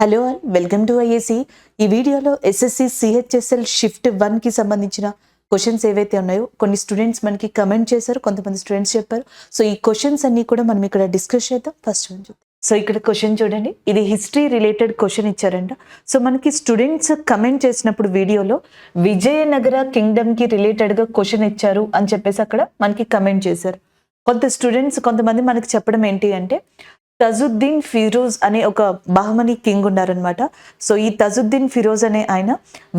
Hello all welcome to IAC. ఈ వీడియోలో SSC CHSL shift 1కి సంబంధించిన క్వశ్చన్స్ ఏవైతే ఉన్నాయో కొన్ని స్టూడెంట్స్ మనకి కమెంట్ చేశారు, కొంతమంది స్టూడెంట్స్ చెప్పారు. సో ఈ క్వశ్చన్స్ అన్ని కూడా మనం ఇక్కడ డిస్కస్ చేద్దాం. ఫస్ట్ వన్ చూద్దాం. సో ఇక్కడ క్వశ్చన్ చూడండి, ఇది హిస్టరీ రిలేటెడ్ క్వశ్చన్ ఇచ్చారంట. సో మనకి స్టూడెంట్స్ కమెంట్ చేసినప్పుడు వీడియోలో విజయనగర కింగ్డమ్కి రిలేటెడ్గా క్వశ్చన్ ఇచ్చారు అని చెప్పేసి అక్కడ మనకి కమెంట్ చేశారు. కొంతమంది మనకి చెప్పడం ఏంటి అంటే తజుద్దీన్ ఫిరోజ్ అనే ఒక బహమనీ కింగ్ ఉన్నారనమాట. సో ఈ తజుద్దీన్ ఫిరోజ్ అనే ఆయన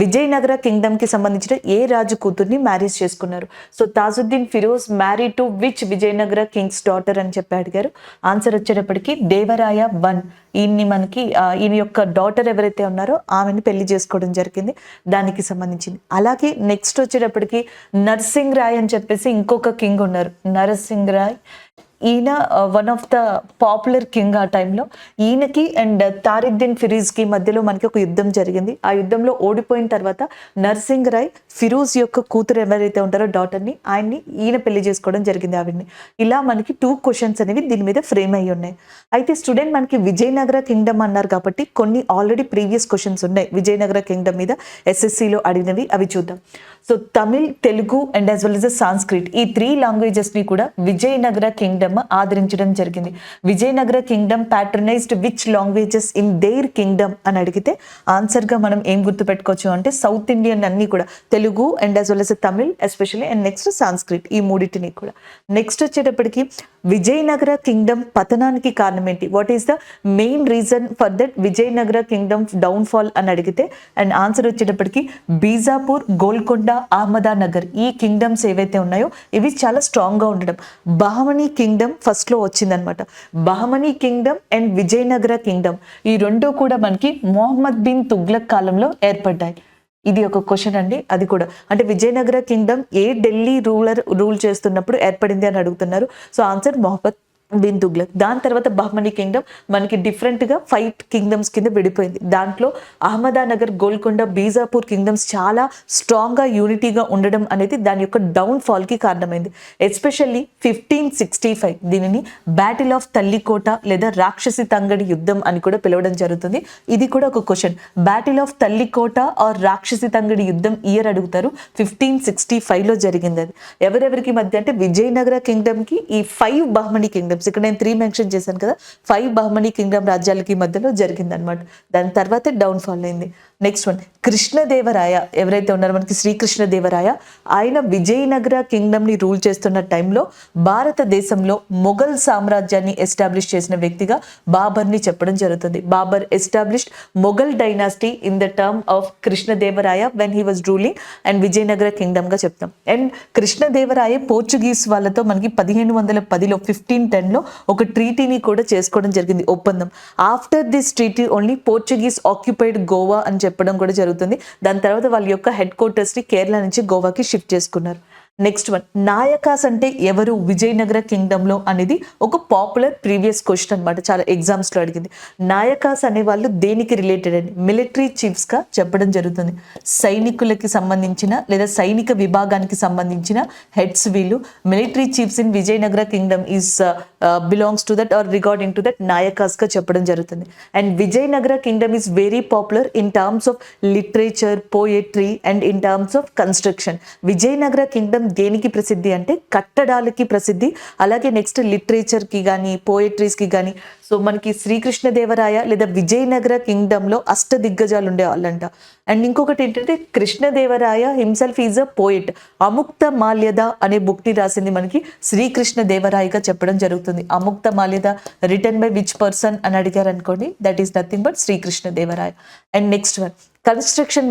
విజయనగర కింగ్డమ్కి సంబంధించిన ఏ రాజు కూతుర్ని మ్యారేజ్ చేసుకున్నారు? So Tajuddin Firoz marry to which Vijayanagara king's daughter అని చెప్పి అడిగారు. ఆన్సర్ వచ్చేటప్పటికి దేవరాయ 1. ఈయన యొక్క డాటర్ ఎవరైతే ఉన్నారో ఆమెను పెళ్లి చేసుకోవడం జరిగింది, దానికి సంబంధించింది. అలాగే నెక్స్ట్ వచ్చేటప్పటికి నర్సింగ్ రాయ్ అని చెప్పేసి ఇంకొక కింగ్ ఉన్నారు, నరసింగ్ రాయ్. ఈయన one of the popular king ఆ టైంలో. ఈయనకి అండ్ తారిద్దీన్ ఫిరోజ్కి మధ్యలో మనకి ఒక యుద్ధం జరిగింది. ఆ యుద్ధంలో ఓడిపోయిన తర్వాత నర్సింగ్ రాయ్ ఫిరోజ్ యొక్క కూతురు ఎవరైతే ఉంటారో డాటర్ని ఈయన పెళ్లి చేసుకోవడం జరిగింది ఆవిడ్ని. ఇలా మనకి 2 క్వశ్చన్స్ అనేవి దీని మీద ఫ్రేమ్ అయ్యి ఉన్నాయి. అయితే స్టూడెంట్ మనకి విజయనగర కింగ్డమ్ అన్నారు కాబట్టి కొన్ని ఆల్రెడీ ప్రీవియస్ క్వశ్చన్స్ ఉన్నాయి విజయనగర కింగ్డమ్ మీద ఎస్ఎస్సిలో అడిగినవి, అవి చూద్దాం. So Tamil, Telugu and as well as Sanskrit, ఈ 3 లాంగ్వేజెస్ని కూడా విజయనగర కింగ్డమ్ ఆదరించడం జరిగింది. Vijayanagara kingdom patronised which languages in their kingdom అని అడిగితే ఆన్సర్గా మనం ఏం గుర్తుపెట్టుకోవచ్చు అంటే సౌత్ ఇండియన్ అన్ని కూడా, Telugu and as well as Tamil especially, and next Sanskrit, ఈ మూడింటిని కూడా. నెక్స్ట్ వచ్చేటప్పటికి విజయనగర కింగ్డమ్ పతనానికి కారణం ఏంటి? What is the main reason for that Vijayanagara Kingdom downfall అని అడిగితే అండ్ ఆన్సర్ వచ్చేటప్పటికి బీజాపూర్, గోల్కొండ, అహ్మదానగర్, ఈ కింగ్డమ్స్ ఏవైతే ఉన్నాయో ఇవి చాలా స్ట్రాంగ్గా ఉండడం. బహమనీ కింగ్డమ్ ఫస్ట్లో వచ్చిందనమాట. Bahmani Kingdom and Vijayanagara Kingdom ఈ రెండు కూడా మనకి మొహమ్మద్ బిన్ తుగ్లక్ కాలంలో ఏర్పడ్డాయి. ఇది ఒక క్వశ్చన్ అండి. అది కూడా అంటే విజయనగర కింగ్డమ్ ఏ ఢిల్లీ రూల్ చేస్తున్నప్పుడు ఏర్పడింది అని అడుగుతున్నారు. So answer Mohammad bin Tughlaq. దాని తర్వాత బహమనీ కింగ్డమ్ మనకి డిఫరెంట్గా 5 కింగ్డమ్స్ కింద విడిపోయింది. దాంట్లో అహ్మదానగర్, గోల్కొండ, బీజాపూర్ కింగ్డమ్స్ చాలా స్ట్రాంగ్గా యూనిటీగా ఉండడం అనేది దాని యొక్క డౌన్ఫాల్కి కారణమైంది. ఎస్పెషల్లీ 1565 దీనిని బ్యాటిల్ ఆఫ్ తల్లికోట లేదా రాక్షసి తంగడి యుద్ధం అని కూడా పిలవడం జరుగుతుంది. ఇది కూడా ఒక question. Battle of Talikota or Rakshasi Tangadi యుద్ధం ఇయర్ అడుగుతారు. 1565లో జరిగింది. అది ఎవరెవరికి మధ్య అంటే విజయనగర కింగ్డమ్కి ఈ 5 బహమనీ కింగ్డమ్స్, ఇక్కడ నేను 3 మెన్షన్ చేశాను కదా, 5 బహమనీ కింగ్డమ్ రాజ్యాలకి మధ్యలో జరిగింది అనమాట. దాని తర్వాతే డౌన్ఫాల్ అయింది. నెక్స్ట్ వన్, కృష్ణదేవరాయ ఎవరైతే ఉన్నారో మనకి శ్రీకృష్ణదేవరాయ, ఆయన విజయనగర కింగ్డమ్ని రూల్ చేస్తున్న టైంలో భారతదేశంలో మొఘల్ సామ్రాజ్యాన్ని ఎస్టాబ్లిష్ చేసిన వ్యక్తిగా బాబర్ని చెప్పడం జరుగుతుంది. Babur established Mughal dynasty in the term of Krishnadevaraya when he was ruling and Vijayanagara కింగ్డమ్గా చెప్తాం. అండ్ కృష్ణదేవరాయ పోర్చుగీస్ వాళ్ళతో మనకి 1510లో 1510లో ఒక ట్రీటీని కూడా చేసుకోవడం జరిగింది, ఒప్పందం. After this treaty only Portuguese occupied Goa అని చెప్పడం కూడా జరుగుతుంది. దాని తర్వాత వాళ్ళ యొక్క హెడ్ క్వార్టర్స్ని కేరళ నుంచి గోవాకి షిఫ్ట్ చేసుకున్నారు. నెక్స్ట్ వన్, నాయకాస్ అంటే ఎవరు విజయనగర కింగ్డమ్లో అనేది ఒక పాపులర్ ప్రీవియస్ క్వశ్చన్ అనమాట, చాలా ఎగ్జామ్స్లో అడిగింది. నాయకాస్ అనే వాళ్ళు దేనికి రిలేటెడ్ అని మిలిటరీ చీఫ్స్గా చెప్పడం జరుగుతుంది. సైనికులకి సంబంధించిన లేదా సైనిక విభాగానికి సంబంధించిన హెడ్స్ వీళ్ళు. Military chiefs in Vijayanagara kingdom is belongs to that are regarding to that నాయకాస్గా చెప్పడం జరుగుతుంది. And Vijayanagara kingdom is very popular in terms of literature, poetry and in terms of construction. Vijayanagara kingdom దేనికి ప్రసిద్ధి అంటే కట్టడాలకి ప్రసిద్ధి. అలాగే నెక్స్ట్ లిటరేచర్కి కానీ పోయట్రీస్కి కానీ. సో మనకి శ్రీకృష్ణదేవరాయ లేదా విజయనగర కింగ్డమ్లో అష్టదిగ్గజాలు ఉండేవాళ్ళంట. అండ్ ఇంకొకటి ఏంటంటే Krishnadevaraya himself is a poet. Amukta Malyada అనే బుక్ని రాసింది మనకి శ్రీకృష్ణదేవరాయగా చెప్పడం జరుగుతుంది. Amukta Malyada written by which person అని అడిగారు అనుకోండి, that is nothing but Sri Krishnadevaraya. And next one, construction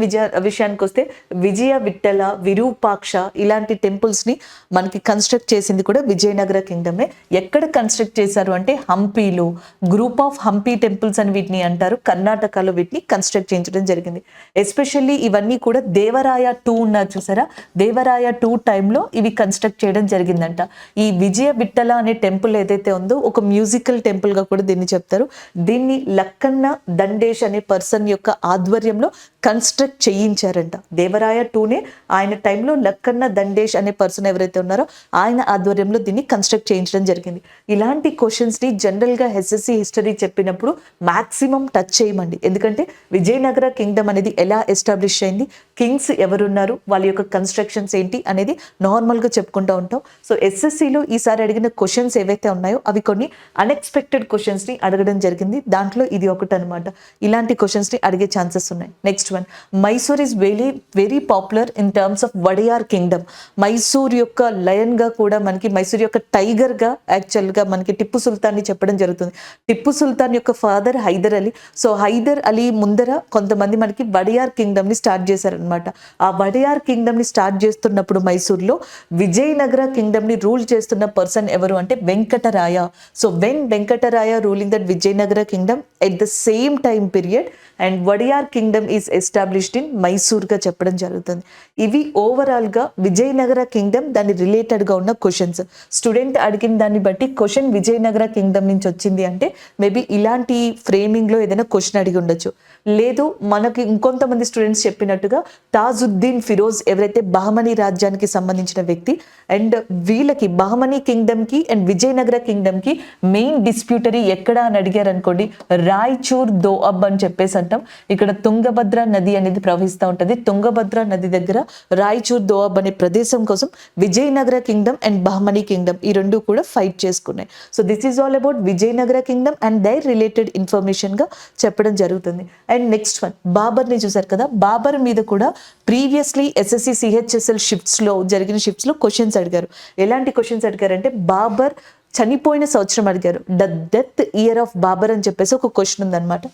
విషయానికి వస్తే విజయ విఠల, విరూపాక్ష ఇలాంటి టెంపుల్స్ని మనకి కన్స్ట్రక్ట్ చేసింది కూడా విజయనగర కింగ్డమే. ఎక్కడ కన్స్ట్రక్ట్ చేశారు అంటే హంపీలో, గ్రూప్ ఆఫ్ హంపీ టెంపుల్స్ అని వీటిని అంటారు. కర్ణాటకలో వీటిని కన్స్ట్రక్ట్ చేయించడం జరిగింది. ఎస్పెషల్లీ ఇవన్నీ కూడా దేవరాయ 2 ఉన్నారు చూసారా, దేవరాయ 2 టైంలో ఇవి కన్స్ట్రక్ట్ చేయడం జరిగిందంట. ఈ విజయ విఠల అనే టెంపుల్ ఏదైతే ఉందో ఒక మ్యూజికల్ టెంపుల్గా కూడా దీన్ని చెప్తారు. దీన్ని లక్కన్న దండేష్ అనే పర్సన్ యొక్క ఆధ్వర్యంలో కన్స్ట్రక్ట్ చేయించారంట. దేవరాయ టూనే ఆయన టైంలో లక్కన్న దండేష్ అనే పర్సన్ ఎవరైతే ఉన్నారో ఆయన ఆధ్వర్యంలో దీన్ని కన్స్ట్రక్ట్ చేయించడం జరిగింది. ఇలాంటి క్వశ్చన్స్ని జనరల్గా ఎస్ఎస్సి హిస్టరీ చెప్పినప్పుడు మ్యాక్సిమం టచ్ చేయమండి. ఎందుకంటే విజయనగర కింగ్డమ్ అనేది ఎలా ఎస్టాబ్లిష్ అయింది, కింగ్స్ ఎవరున్నారు, వాళ్ళ యొక్క కన్స్ట్రక్షన్స్ ఏంటి అనేది నార్మల్గా చెప్పుకుంటూ ఉంటాం. సో ఎస్ఎస్సిలో ఈసారి అడిగిన క్వశ్చన్స్ ఏవైతే ఉన్నాయో అవి కొన్ని అన్ఎక్స్పెక్టెడ్ క్వశ్చన్స్ని అడగడం జరిగింది. దాంట్లో ఇది ఒకటి అనమాట. ఇలాంటి క్వశ్చన్స్ని అడిగే ఛాన్సెస్ ఉన్నాయి. Next one, Mysore is very very popular in terms of Wadiyar Kingdom. Mysore యొక్క లయన్గా కూడా మనకి, మైసూర్ యొక్క టైగర్గా యాక్చువల్గా మనకి టిప్పు సుల్తాన్ని చెప్పడం జరుగుతుంది. టిప్పు సుల్తాన్ యొక్క ఫాదర్ హైదర్ అలీ. సో హైదర్ అలీ ముందర కొంతమంది మనకి వడియార్ కింగ్డమ్ని స్టార్ట్ చేశారనమాట. ఆ వడియార్ కింగ్డమ్ని స్టార్ట్ చేస్తున్నప్పుడు మైసూర్లో విజయనగర కింగ్డమ్ని రూల్ చేస్తున్న పర్సన్ ఎవరు అంటే Venkataraya. So when Venkataraya ruling that Vijayanagara kingdom at the same time period and Wodeyar kingdom is established in మైసూర్గా చెప్పడం జరుగుతుంది. ఇవి ఓవరాల్గా విజయనగర కింగ్డమ్ దాని రిలేటెడ్గా ఉన్న క్వశ్చన్స్. స్టూడెంట్ అడిగిన దాన్ని బట్టి క్వశ్చన్ విజయనగర కింగ్డమ్ నుంచి వచ్చింది అంటే మేబీ ఇలాంటి ఫ్రేమింగ్లో ఏదైనా క్వశ్చన్ అడిగి ఉండొచ్చు. లేదు మనకి ఇంకొంతమంది స్టూడెంట్స్ చెప్పినట్టుగా తాజుద్దీన్ ఫిరోజ్ ఎవరైతే బహమనీ రాజ్యానికి సంబంధించిన వ్యక్తి, అండ్ వీళ్ళకి బహమనీ కింగ్డమ్కి అండ్ విజయనగర కింగ్డమ్కి మెయిన్ డిస్ప్యూటరీ ఎక్కడ అని అడిగారు అనుకోండి, రాయచూర్ దోఅబ్ అని చెప్పేసి అంటాం. ఇక్కడ తుంగభద్ర నది అనేది ప్రవహిస్తూ ఉంటుంది. తుంగభద్ర నది దగ్గర రాయచూర్ దోఅబ్ అనే ప్రదేశం కోసం Vijayanagara kingdom and Bahmani kingdom ఈ రెండు కూడా ఫైట్ చేసుకున్నాయి. So this is all about Vijayanagara kingdom and their related ఇన్ఫర్మేషన్గా చెప్పడం జరుగుతుంది. అండ్ నెక్స్ట్ వన్, బాబర్ని చూసారు కదా, బాబర్ మీద కూడా ప్రీవియస్లీ ఎస్ఎస్సి సిహెచ్ఎస్ఎల్ షిఫ్ట్స్లో జరిగిన షిఫ్ట్స్లో క్వశ్చన్స్ అడిగారు. ఎలాంటి క్వశ్చన్స్ అడిగారంటే బాబర్ చనిపోయిన సంవత్సరం అడిగారు. The death year of Babur అని చెప్పేసి ఒక క్వశ్చన్ ఉందన్నమాట.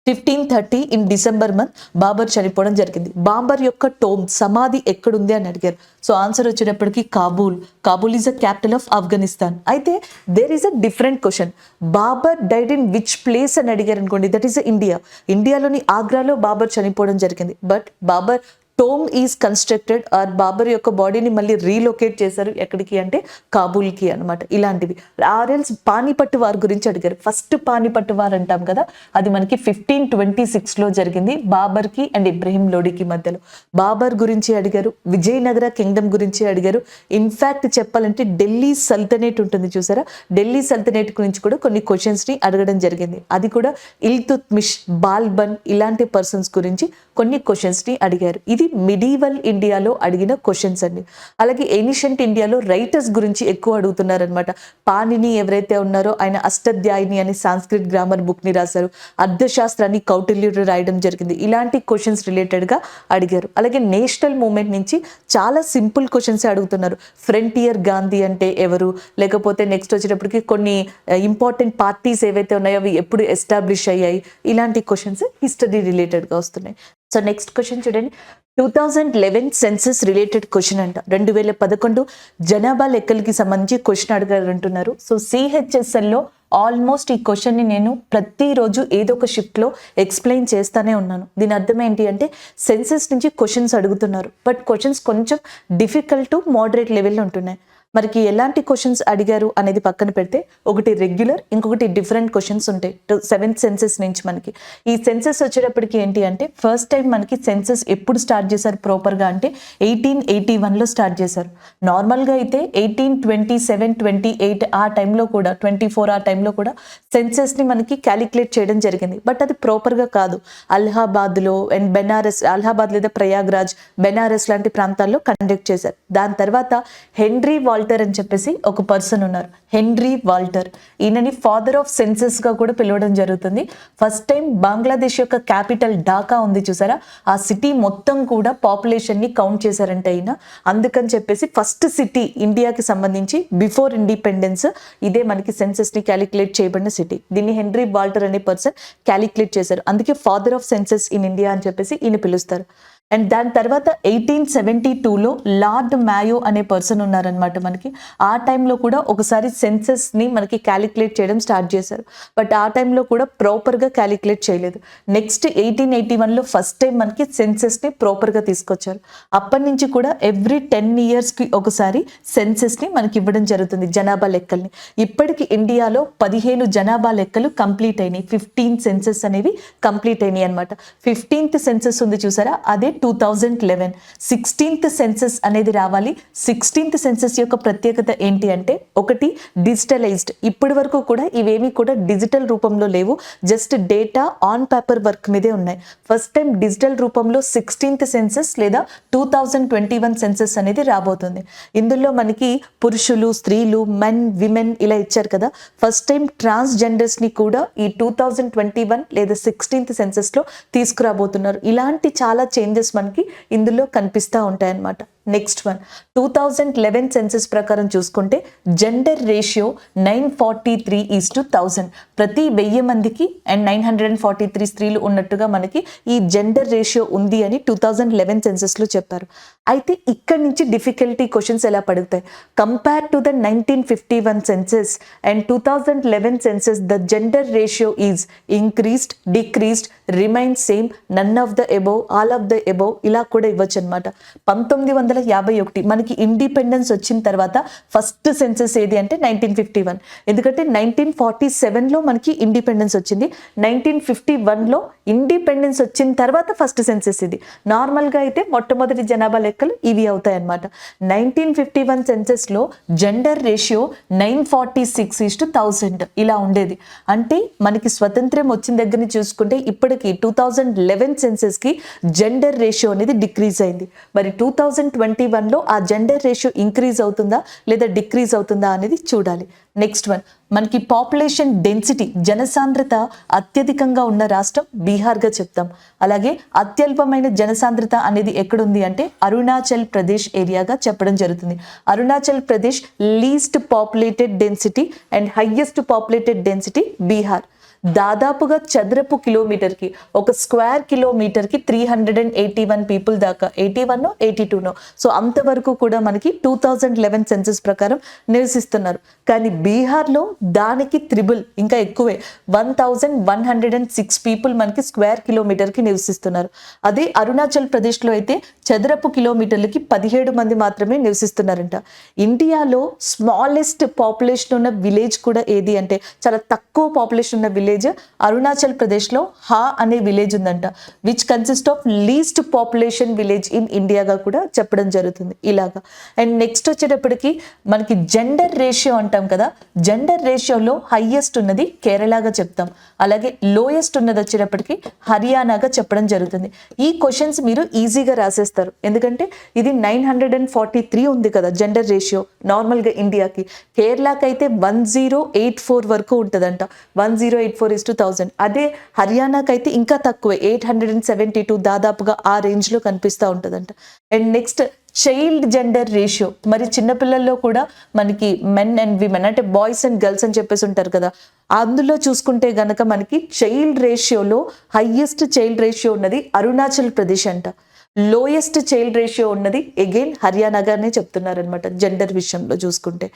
1530 ఇన్ డిసెంబర్ మంత్ బాబర్ చనిపోవడం జరిగింది. బాబర్ యొక్క సమాధి ఎక్కడుంది అని అడిగారు. సో ఆన్సర్ వచ్చేటప్పటికి Kabul is a capital of Afghanistan. అయితే there is a different question, Babur died in which place అని అడిగారు అనుకోండి, దట్ ఈస్ ఇండియాలోని ఆగ్రాలో బాబర్ చనిపోవడం జరిగింది. But Babur tomb is constructed or Babur యొక్క బాడీని మళ్ళీ రీలొకేట్ చేశారు ఎక్కడికి అంటే కాబూల్కి అనమాట. ఇలాంటివి. ఆర్ఎల్స్ పానిపట్టు వార్ గురించి అడిగారు. ఫస్ట్ పానిపట్టు వార్ అంటాం కదా, అది మనకి 1526లో జరిగింది బాబర్కి అండ్ ఇబ్రహీం లోడికి మధ్యలో. బాబర్ గురించి అడిగారు, విజయనగర కింగ్డమ్ గురించి అడిగారు. ఇన్ఫ్యాక్ట్ చెప్పాలంటే ఢిల్లీ సల్తనేట్ ఉంటుంది చూసారా, ఢిల్లీ సల్తనేట్ గురించి కూడా కొన్ని క్వశ్చన్స్ని అడగడం జరిగింది. అది కూడా ఇల్తుత్మిష్, బాల్బన్ ఇలాంటి పర్సన్స్ గురించి కొన్ని క్వశ్చన్స్ని అడిగారు. ఇది మిడీవల్ ఇండియాలో అడిగిన క్వశ్చన్స్ అండి. అలాగే ఏన్షియంట్ ఇండియాలో రైటర్స్ గురించి ఎక్కువ అడుగుతున్నారనమాట. పాణిని ఎవరైతే ఉన్నారో ఆయన అష్టాధ్యాయిని అని సాంస్క్రిట్ గ్రామర్ బుక్ని రాశారు. అర్థశాస్త్రాన్ని కౌటిల్యుడు రాయడం జరిగింది. ఇలాంటి క్వశ్చన్స్ రిలేటెడ్గా అడిగారు. అలాగే నేషనల్ మూవ్మెంట్ నుంచి చాలా సింపుల్ క్వశ్చన్స్ అడుగుతున్నారు. ఫ్రంటియర్ గాంధీ అంటే ఎవరు, లేకపోతే నెక్స్ట్ వచ్చేటప్పటికి కొన్ని ఇంపార్టెంట్ పార్టీస్ ఏవైతే ఉన్నాయో అవి ఎప్పుడు ఎస్టాబ్లిష్ అయ్యాయి, ఇలాంటి క్వశ్చన్స్ హిస్టరీ రిలేటెడ్గా వస్తున్నాయి. సో నెక్స్ట్ క్వశ్చన్ చూడండి, 2011 సెన్సస్ రిలేటెడ్ క్వశ్చన్ అంట. 2011 జనాభా లెక్కలకి సంబంధించి క్వశ్చన్ అడగాలంటున్నారు. సో సిహెచ్ఎస్ఎల్లో ఆల్మోస్ట్ ఈ క్వశ్చన్ని నేను ప్రతిరోజు ఏదో ఒక షిఫ్ట్లో ఎక్స్ప్లెయిన్ చేస్తానే ఉన్నాను. దీని అర్థం ఏంటి అంటే సెన్సస్ నుంచి క్వశ్చన్స్ అడుగుతున్నారు, బట్ క్వశ్చన్స్ కొంచెం డిఫికల్ట్ టు మోడరేట్ లెవెల్లో ఉంటున్నాయి. మనకి ఎలాంటి క్వశ్చన్స్ అడిగారు అనేది పక్కన పెడితే ఒకటి రెగ్యులర్, ఇంకొకటి డిఫరెంట్ క్వశ్చన్స్ ఉంటాయి 7th సెన్సస్ నుంచి. మనకి ఈ సెన్సస్ వచ్చేటప్పటికి ఏంటి అంటే ఫస్ట్ టైం మనకి సెన్సస్ ఎప్పుడు స్టార్ట్ చేశారు ప్రాపర్గా అంటే 1881లో స్టార్ట్ చేశారు. నార్మల్గా అయితే 1827, 28 ఆ టైంలో కూడా 24 ఆ టైంలో కూడా సెన్సస్ని మనకి క్యాలిక్యులేట్ చేయడం జరిగింది. బట్ అది ప్రాపర్గా కాదు. అలహాబాద్లో అండ్ బెనారస్, అలహాబాద్ లేదా ప్రయాగ్రాజ్, బెనారస్ లాంటి ప్రాంతాల్లో కండక్ట్ చేశారు. దాని తర్వాత హెన్రీ వాల్టర్ అని చెప్పేసి ఒక పర్సన్ ఉన్నారు, హెన్రీ వాల్టర్. ఈయనని ఫాదర్ ఆఫ్ సెన్సస్ గా కూడా పిలవడం జరుగుతుంది. ఫస్ట్ టైం బంగ్లాదేశ్ యొక్క క్యాపిటల్ ఢాకా ఉంది చూసారా, ఆ సిటీ మొత్తం కూడా పాపులేషన్ ని కౌంట్ చేశారంటే ఈయన. అందుకని చెప్పేసి ఫస్ట్ సిటీ ఇండియాకి సంబంధించి బిఫోర్ ఇండిపెండెన్స్ ఇదే మనకి సెన్సస్ ని క్యాలిక్యులేట్ చేయబడిన సిటీ. దీన్ని హెన్రీ వాల్టర్ అనే పర్సన్ క్యాలిక్యులేట్ చేశారు. అందుకే father of census in India అని చెప్పేసి ఈయన పిలుస్తారు. అండ్ దాని తర్వాత 1872లో లార్డ్ మ్యాయో అనే పర్సన్ ఉన్నారనమాట మనకి. ఆ టైంలో కూడా ఒకసారి సెన్సస్ని మనకి క్యాలిక్యులేట్ చేయడం స్టార్ట్ చేశారు. బట్ ఆ టైంలో కూడా ప్రాపర్గా క్యాలిక్యులేట్ చేయలేదు. నెక్స్ట్ 1881లో ఫస్ట్ టైం మనకి సెన్సస్ని ప్రాపర్గా తీసుకొచ్చారు. అప్పటి నుంచి కూడా ఎవ్రీ 10 yearsకి ఒకసారి సెన్సస్ని మనకి ఇవ్వడం జరుగుతుంది, జనాభా లెక్కల్ని. ఇప్పటికి ఇండియాలో 15 జనాభా లెక్కలు కంప్లీట్ అయినాయి. 15 సెన్సస్ అనేవి కంప్లీట్ అయినాయి అనమాట. 15th సెన్సస్ ఉంది చూసారా, అదే 2011. 16th సెన్సస్ అనేది రావాలి. 16th సెన్సస్ యొక్క ప్రత్యేకత ఏంటి అంటే, ఒకటి డిజిటలైజ్డ్. ఇప్పటి వరకు కూడా ఇవేమీ కూడా డిజిటల్ రూపంలో లేవు, just data on paper work మీదే ఉన్నాయి. ఫస్ట్ టైం డిజిటల్ రూపంలో 16th సెన్సస్ లేదా 2021 సెన్సస్ అనేది రాబోతుంది. ఇందులో మనకి పురుషులు, స్త్రీలు, మెన్, విమెన్ ఇలా ఇచ్చారు కదా. ఫస్ట్ టైం ట్రాన్స్జెండర్స్ని కూడా ఈ 2021 లేదా 16th సెన్సస్లో తీసుకురాబోతున్నారు. ఇలాంటి చాలా చేంజెస్ మనకి ఇందులో కనిపిస్తూ ఉంటాయన్నమాట. నెక్స్ట్ వన్, 2011 సెన్సస్ ప్రకారం చూసుకుంటే జెండర్ రేషియో 943:1000. ప్రతి 1000 మందికి అండ్ 943 స్త్రీలు ఉన్నట్టుగా మనకి ఈ జెండర్ రేషియో ఉంది అని 2011 సెన్సస్లో చెప్పారు. అయితే ఇక్కడి నుంచి డిఫికల్టీ క్వశ్చన్స్ ఎలా పడుతాయి. Compare to the 1951 census and 2011 census, the gender ratio is increased, decreased, remain same, none of the above, all of the above, ఇలా కూడా ఇవ్వచ్చు అనమాట. 1951 మనకి ఇండిపెండెన్స్ వచ్చిన తర్వాత ఫస్ట్ సెన్సస్ ఏది అంటే 1951. ఎందుకంటే 1947లో మనకి ఇండిపెండెన్స్ వచ్చింది. 1951లో ఇండిపెండెన్స్ వచ్చిన తర్వాత ఫస్ట్ సెన్సస్ ఇది. నార్మల్గా అయితే మొట్టమొదటి జనాభా లెక్కలు ఇవి అవుతాయి అన్నమాట. 1951 సెన్సస్లో జెండర్ రేషియో 946:1000 ఇలా ఉండేది. అంటే మనకి స్వతంత్రం వచ్చిన దగ్గర నుంచి చూసుకుంటే ఇప్పటికి 2011 సెన్సస్కి జెండర్ రేషియో అనేది డిక్రీజ్ అయింది. మరి 2021లో ఆ జెండర్ రేషియో ఇంక్రీజ్ అవుతుందా లేదా డిక్రీజ్ అవుతుందా అనేది చూడాలి. నెక్స్ట్ వన్, మనకి పాపులేషన్ డెన్సిటీ, జనసాంద్రత అత్యధికంగా ఉన్న రాష్ట్రం బీహార్గా చెప్తాం. అలాగే అత్యల్పమైన జనసాంద్రత అనేది ఎక్కడుంది అంటే అరుణాచల్ ప్రదేశ్ ఏరియాగా చెప్పడం జరుగుతుంది. Arunachal Pradesh least populated density and highest populated density Bihar. దాదాపుగా చదరపు కిలోమీటర్కి, ఒక స్క్వేర్ కిలోమీటర్కి 381 పీపుల్ దాకా, 81 82 సో అంతవరకు కూడా మనకి 2011 సెన్సస్ ప్రకారం నివసిస్తున్నారు. కానీ బీహార్లో దానికి త్రిబుల్, ఇంకా ఎక్కువే, 1106 పీపుల్ మనకి స్క్వేర్ కిలోమీటర్కి నివసిస్తున్నారు. అదే అరుణాచల్ ప్రదేశ్లో అయితే చదరపు కిలోమీటర్లకి 17 మంది మాత్రమే నివసిస్తున్నారంట. ఇండియాలో స్మాలెస్ట్ పాపులేషన్ ఉన్న విలేజ్ కూడా ఏది అంటే, చాలా తక్కువ పాపులేషన్ ఉన్న విలేజ్ అరుణాచల్ ప్రదేశ్లో హా అనే విలేజ్ ఉందంట, which consist of least population village in ఇండియాగా కూడా చెప్పడం జరుగుతుంది ఇలాగా. అండ్ నెక్స్ట్ వచ్చేటప్పటికి మనకి జెండర్ రేషియో అంటాం కదా, జెండర్ రేషియోలో హైయెస్ట్ ఉన్నది కేరళగా చెప్తాం. అలాగే లోయెస్ట్ ఉన్నది వచ్చేటప్పటికి హర్యానాగా చెప్పడం జరుగుతుంది. ఈ క్వశ్చన్స్ మీరు ఈజీగా రాసేస్తారు, ఎందుకంటే ఇది 943 ఉంది కదా జెండర్ రేషియో నార్మల్గా ఇండియాకి. కేరళకి అయితే 1084 వరకు ఉంటుందంట, 1084:1000. అదే హర్యానాకి అయితే ఇంకా తక్కువే, 872, దాదాపుగా ఆ రేంజ్లో కనిపిస్తూ ఉంటుందంట. And next child gender ratio, మరి చిన్నపిల్లల్లో కూడా మనకి మెన్ అండ్ విమెన్ అంటే బాయ్స్ అండ్ గర్ల్స్ అని చెప్పేసి ఉంటారు కదా, అందులో చూసుకుంటే గనక మనకి చైల్డ్ రేషియోలో హైయెస్ట్ చైల్డ్ రేషియో ఉన్నది అరుణాచల్ ప్రదేశ్ అంట. లోయెస్ట్ చైల్డ్ రేషియో ఉన్నది అగైన్ హర్యానాగానే చెప్తున్నారనమాట జెండర్ విషయంలో చూసుకుంటే.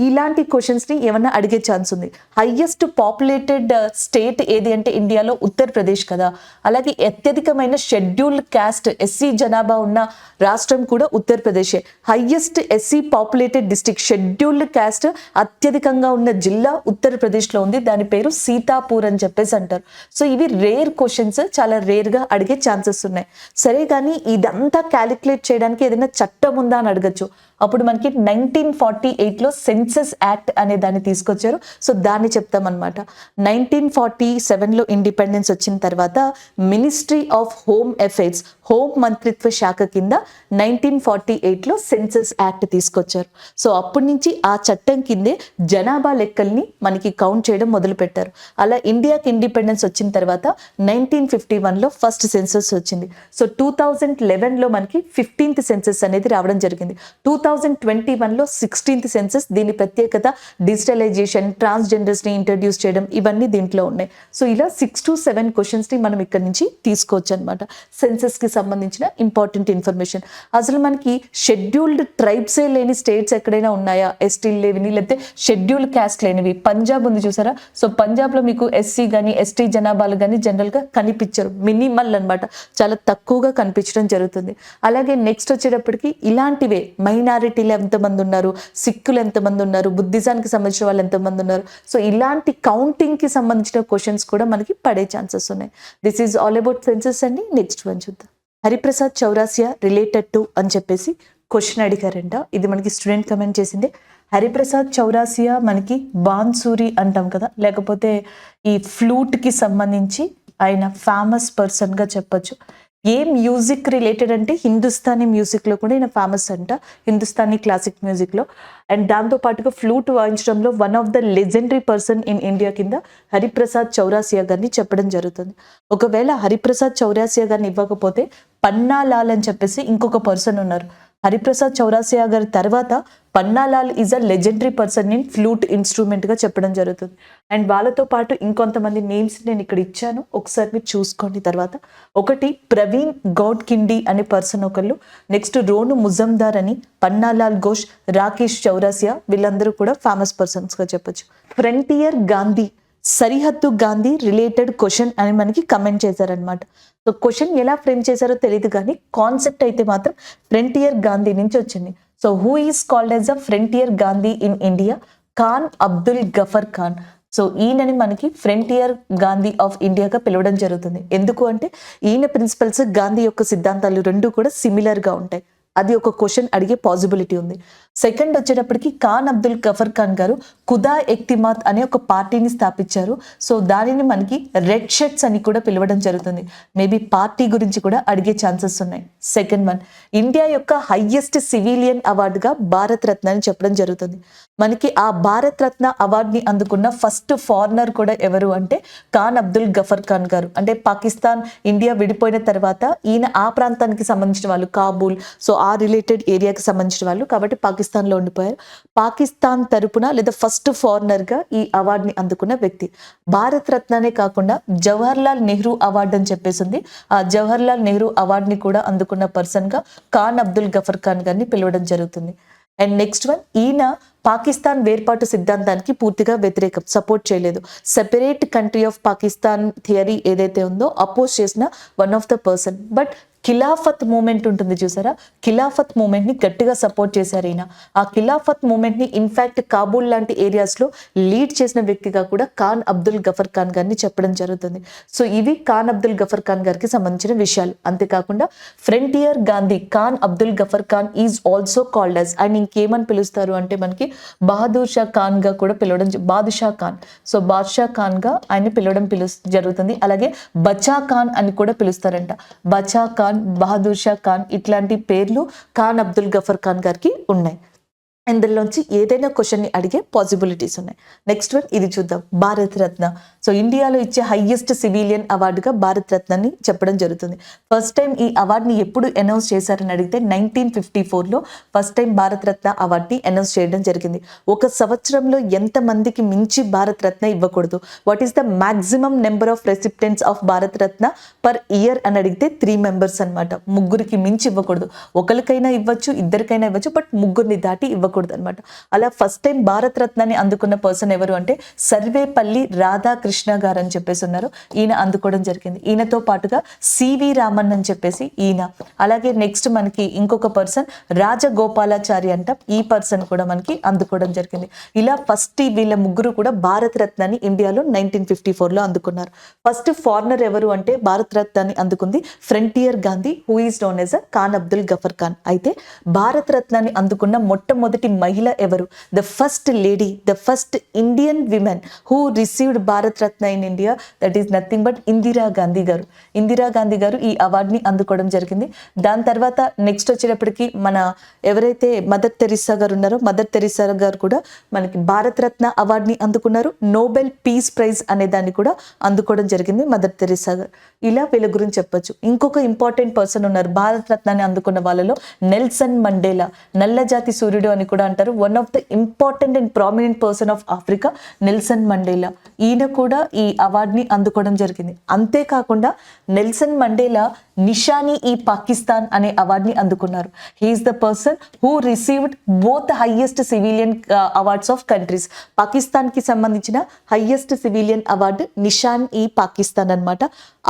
ఇలాంటి క్వశ్చన్స్ని ఏమన్నా అడిగే ఛాన్స్ ఉంది. హైయెస్ట్ పాపులేటెడ్ స్టేట్ ఏది అంటే ఇండియాలో ఉత్తరప్రదేశ్ కదా. అలాగే అత్యధికమైన షెడ్యూల్డ్ క్యాస్ట్ ఎస్సీ జనాభా ఉన్న రాష్ట్రం కూడా ఉత్తరప్రదేశే. Highest SC populated district, scheduled caste అత్యధికంగా ఉన్న జిల్లా ఉత్తరప్రదేశ్లో ఉంది, దాని పేరు సీతాపూర్ అని చెప్పేసి అంటారు. సో ఇవి రేర్ క్వశ్చన్స్, చాలా రేర్గా అడిగే ఛాన్సెస్ ఉన్నాయి. సరే, కానీ ఇదంతా క్యాలిక్యులేట్ చేయడానికి ఏదైనా చట్టం ఉందా అని అడగచ్చు. అప్పుడు మనకి 1948లో సెన్సస్ యాక్ట్ అనే దాన్ని తీసుకొచ్చారు. సో దాన్ని చెప్తామన్నమాట. 1947లో ఇండిపెండెన్స్ వచ్చిన తర్వాత ministry of home affairs, home మంత్రిత్వ శాఖ కింద 1948లో సెన్సస్ యాక్ట్ తీసుకొచ్చారు. సో అప్పటి నుంచి ఆ చట్టం కిందే జనాభా లెక్కల్ని మనకి కౌంట్ చేయడం మొదలు పెట్టారు. అలా ఇండియాకి ఇండిపెండెన్స్ వచ్చిన తర్వాత 1951లో ఫస్ట్ సెన్సస్ వచ్చింది. సో 2011లో మనకి 15th సెన్సస్ అనేది రావడం జరిగింది. 2021లో 16th సెన్సస్. దీని ప్రత్యేకత డిజిటలైజేషన్, ట్రాన్స్జెండర్స్ని ఇంట్రడ్యూస్ చేయడం, ఇవన్నీ దీంట్లో ఉన్నాయి. సో ఇలా 6 to 7 క్వశ్చన్స్ని మనం ఇక్కడ నుంచి తీసుకోవచ్చు అనమాట. సెన్సస్కి సంబంధించిన ఇంపార్టెంట్ ఇన్ఫర్మేషన్. అసలు మనకి షెడ్యూల్డ్ ట్రైబ్సే లేని స్టేట్స్ ఎక్కడైనా ఉన్నాయా? ఎస్టీ లేనివి, లేకపోతే షెడ్యూల్డ్ క్యాస్ట్ లేనివి. పంజాబ్ ఉంది చూసారా? సో పంజాబ్లో మీకు ఎస్సీ కానీ ఎస్టీ జనాభాలు కానీ జనరల్గా కనిపించరు, మినిమల్ అనమాట, చాలా తక్కువగా కనిపించడం జరుగుతుంది. అలాగే నెక్స్ట్ వచ్చేటప్పటికి ఇలాంటివే మైనారిటీలు ఎంతమంది ఉన్నారు, సిక్కులు ఎంతమంది ఉన్నారు, బుద్ధిజానికి సంబంధించిన వాళ్ళు ఎంతమంది ఉన్నారు. సో ఇలాంటి కౌంటింగ్కి సంబంధించిన క్వశ్చన్స్ కూడా మనకి పడే ఛాన్సెస్ ఉన్నాయి. This is all about census అండి. నెక్స్ట్ వన్ చూద్దాం. హరిప్రసాద్ చౌరాసియా రిలేటెడ్ టు అని చెప్పేసి క్వశ్చన్ అడిగారంట. ఇది మనకి స్టూడెంట్ కమెంట్ చేసింది. హరిప్రసాద్ చౌరాసియా మనకి బాన్సూరి అంటాం కదా, లేకపోతే ఈ ఫ్లూట్కి సంబంధించి ఆయన ఫేమస్ పర్సన్గా చెప్పచ్చు. ఏ మ్యూజిక్ రిలేటెడ్ అంటే హిందుస్థానీ మ్యూజిక్లో కూడా ఈయన ఫేమస్ అంట, హిందుస్థానీ క్లాసిక్ మ్యూజిక్లో. అండ్ దాంతోపాటుగా ఫ్లూట్ వాయించడంలో one of the legendary person in India కింద హరిప్రసాద్ చౌరాసియా గారిని చెప్పడం జరుగుతుంది. ఒకవేళ హరిప్రసాద్ చౌరాసియా గారిని ఇవ్వకపోతే పన్నాలాల్ అని చెప్పేసి ఇంకొక పర్సన్ ఉన్నారు. హరిప్రసాద్ చౌరాసియా గారి తర్వాత Pannalal is a legendary person in flute ఇన్స్ట్రుమెంట్గా చెప్పడం జరుగుతుంది. అండ్ వాళ్ళతో పాటు ఇంకొంతమంది నేమ్స్ నేను ఇక్కడ ఇచ్చాను, ఒకసారి మీరు చూసుకోండి తర్వాత. ఒకటి ప్రవీణ్ గౌడ్కిండి అనే పర్సన్ ఒకళ్ళు, నెక్స్ట్ రోను ముజమ్దార్ అని, పన్నాలాల్ ఘోష్, రాకేష్ చౌరాసియా, వీళ్ళందరూ కూడా ఫేమస్ పర్సన్స్గా చెప్పచ్చు. ఫ్రంటియర్ గాంధీ, సరిహద్దు గాంధీ రిలేటెడ్ క్వశ్చన్ అని మనకి కమెంట్ చేశారనమాట. సో క్వశ్చన్ ఎలా ఫ్రేమ్ చేశారో తెలియదు కానీ కాన్సెప్ట్ అయితే మాత్రం ఫ్రంటియర్ గాంధీ నుంచి వచ్చింది. So who is called as a frontier Gandhi in India? Khan Abdul Ghaffar Khan. So ఈయనని మనకి ఫ్రంటియర్ గాంధీ ఆఫ్ ఇండియాగా పిలవడం జరుగుతుంది. ఎందుకు అంటే ఈయన ప్రిన్సిపల్స్, గాంధీ యొక్క సిద్ధాంతాలు రెండు కూడా సిమిలర్గా ఉంటాయి. అది ఒక క్వశ్చన్ అడిగే పాసిబిలిటీ ఉంది. సెకండ్ వచ్చేటప్పటికి ఖాన్ అబ్దుల్ గఫర్ ఖాన్ గారు ఖుదా ఎక్తిమాద్ అనే ఒక పార్టీని స్థాపించారు. సో దానిని మనకి రెడ్ షర్ట్స్ అని కూడా పిలవడం జరుగుతుంది. మేబీ పార్టీ గురించి కూడా అడిగే ఛాన్సెస్ ఉన్నాయి. సెకండ్ వన్, ఇండియా యొక్క హైయెస్ట్ సివిలియన్ అవార్డుగా భారత్ రత్న అని చెప్పడం జరుగుతుంది. మనకి ఆ భారత్ రత్న అవార్డుని అందుకున్న ఫస్ట్ ఫారినర్ కూడా ఎవరు అంటే ఖాన్ అబ్దుల్ గఫర్ ఖాన్ గారు. అంటే పాకిస్తాన్ ఇండియా విడిపోయిన తర్వాత ఈయన ఆ ప్రాంతానికి సంబంధించిన వాళ్ళు, కాబూల్, సో ఆ రిలేటెడ్ ఏరియాకి సంబంధించిన వాళ్ళు, కాబట్టి పాకిస్తాన్లో ఉండిపోయారు. పాకిస్తాన్ తరపున లేదా ఫస్ట్ ఫారినర్గా ఈ అవార్డుని అందుకున్న వ్యక్తి. భారత్ రత్ననే కాకుండా జవహర్లాల్ నెహ్రూ అవార్డు అని చెప్పేసి ఉంది. ఆ జవహర్లాల్ నెహ్రూ అవార్డుని కూడా అందుకున్న పర్సన్గా ఖాన్ అబ్దుల్ గఫర్ ఖాన్ గారిని పిలవడం జరుగుతుంది. అండ్ నెక్స్ట్ వన్, ఈయన పాకిస్తాన్ వేర్పాటు సిద్ధాంతానికి పూర్తిగా వ్యతిరేకం, సపోర్ట్ చేయలేదు. Separate country of Pakistan theory ఏదైతే ఉందో అపోజ్ చేసిన one of the person. But Khilafat movement ఉంటుంది చూసారా, ఖిలాఫత్ మూమెంట్ని గట్టిగా సపోర్ట్ చేశారు ఈయన. ఆ ఖిలాఫత్ మూమెంట్ని ఇన్ఫ్యాక్ట్ కాబూల్ లాంటి ఏరియాస్లో లీడ్ చేసిన వ్యక్తిగా కూడా ఖాన్ అబ్దుల్ గఫర్ ఖాన్ గారిని చెప్పడం జరుగుతుంది. సో ఇవి ఖాన్ అబ్దుల్ గఫర్ ఖాన్ గారికి సంబంధించిన విషయాలు. అంతేకాకుండా frontier Gandhi Khan Abdul Ghaffar Khan is also called as, and ఇంకేమని పిలుస్తారు అంటే మనకి బహదూర్ షా ఖాన్ గా కూడా పిలవడం, బాదుషా ఖాన్, సో బాద్షా ఖాన్ గా ఆయన పిలవడం జరుగుతుంది. అలాగే బచా ఖాన్ అని కూడా పిలుస్తారంట. బచా ఖాన్, బహదూర్ షా ఖాన్, ఇట్లాంటి పేర్లు ఖాన్ అబ్దుల్ గఫర్ ఖాన్ గారికి ఉన్నాయి. ఇందులోంచి ఏదైనా క్వశ్చన్ని అడిగే పాసిబిలిటీస్ ఉన్నాయి. నెక్స్ట్ వన్ ఇది చూద్దాం, భారత్ రత్న. సో ఇండియాలో ఇచ్చే హైయెస్ట్ సివిలియన్ అవార్డుగా భారత్ రత్నని చెప్పడం జరుగుతుంది. ఫస్ట్ టైం ఈ అవార్డుని ఎప్పుడు అనౌన్స్ చేశారని అడిగితే 1954లో ఫస్ట్ టైం భారత్ రత్న అవార్డుని అనౌన్స్ చేయడం జరిగింది. ఒక సంవత్సరంలో ఎంతమందికి మించి భారత్ రత్న ఇవ్వకూడదు, what is the maximum number of recipients of Bharat Ratna per year అని అడిగితే 3 మెంబర్స్ అనమాట. ముగ్గురికి మించి ఇవ్వకూడదు. ఒకరికైనా ఇవ్వచ్చు, ఇద్దరికైనా ఇవ్వచ్చు, బట్ ముగ్గురిని దాటి ఇవ్వకూడదు అనమాట. అలా ఫస్ట్ టైం భారత్ రత్నాన్ని అందుకున్న పర్సన్ ఎవరు అంటే సర్వేపల్లి రాధాకృష్ణ గారు అని చెప్పేసి ఉన్నారు. ఈయన అందుకోవడం జరిగింది. ఈయనతో పాటుగా సివి రామన్ అని చెప్పేసి ఈయన. అలాగే నెక్స్ట్ మనకి ఇంకొక పర్సన్ రాజగోపాలాచారి అంట, ఈ పర్సన్ కూడా మనకి అందుకోవడం జరిగింది. ఇలా ఫస్ట్ వీళ్ళ ముగ్గురు కూడా భారత్ రత్నాన్ని ఇండియాలో 1954లో అందుకున్నారు. ఫస్ట్ ఫారినర్ ఎవరు అంటే భారత్ రత్నాన్ని అందుకుంది frontier Gandhi, who is known as Khan Abdul Ghaffar Khan. అయితే భారత్ రత్నాన్ని అందుకున్న మొట్టమొదటి మొట్టమొదటి మహిళ ఎవరు? The first lady, the first Indian women who received Bharat Ratna in India, that is nothing but Indira Gandhi గారు. ఇందిరా గాంధీ గారు ఈ అవార్డుని అందుకోవడం జరిగింది. దాని తర్వాత నెక్స్ట్ వచ్చేటప్పటికి మన ఎవరైతే మదర్ తెరిసా గారు ఉన్నారో, మదర్ తెరిసా గారు కూడా మనకి భారత రత్న అవార్డుని అందుకున్నారు. నోబెల్ పీస్ ప్రైజ్ అనే దాన్ని కూడా అందుకోవడం జరిగింది మదర్ తెరిసా గారు. ఇలా వీళ్ళ గురించి చెప్పొచ్చు. ఇంకొక ఇంపార్టెంట్ పర్సన్ ఉన్నారు భారత రత్నాన్ని అందుకున్న వాళ్ళలో, నెల్సన్ మండేలా, నల్లజాతి సూర్యుడు అని కూడా అంటారు. One of the important and prominent person of Africa Nelson Mandela. ఈయన కూడా ఈ అవార్డుని అందుకోవడం జరిగింది. అంతేకాకుండా నెల్సన్ మండేలా నిషాని ఈ పాకిస్తాన్ అనే అవార్డుని అందుకున్నారు. He is the person who received both the highest civilian awards of countries. పాకిస్తాన్కి సంబంధించిన హైయెస్ట్ సివిలియన్ అవార్డు నిషాన్ ఈ పాకిస్తాన్ అన్నమాట.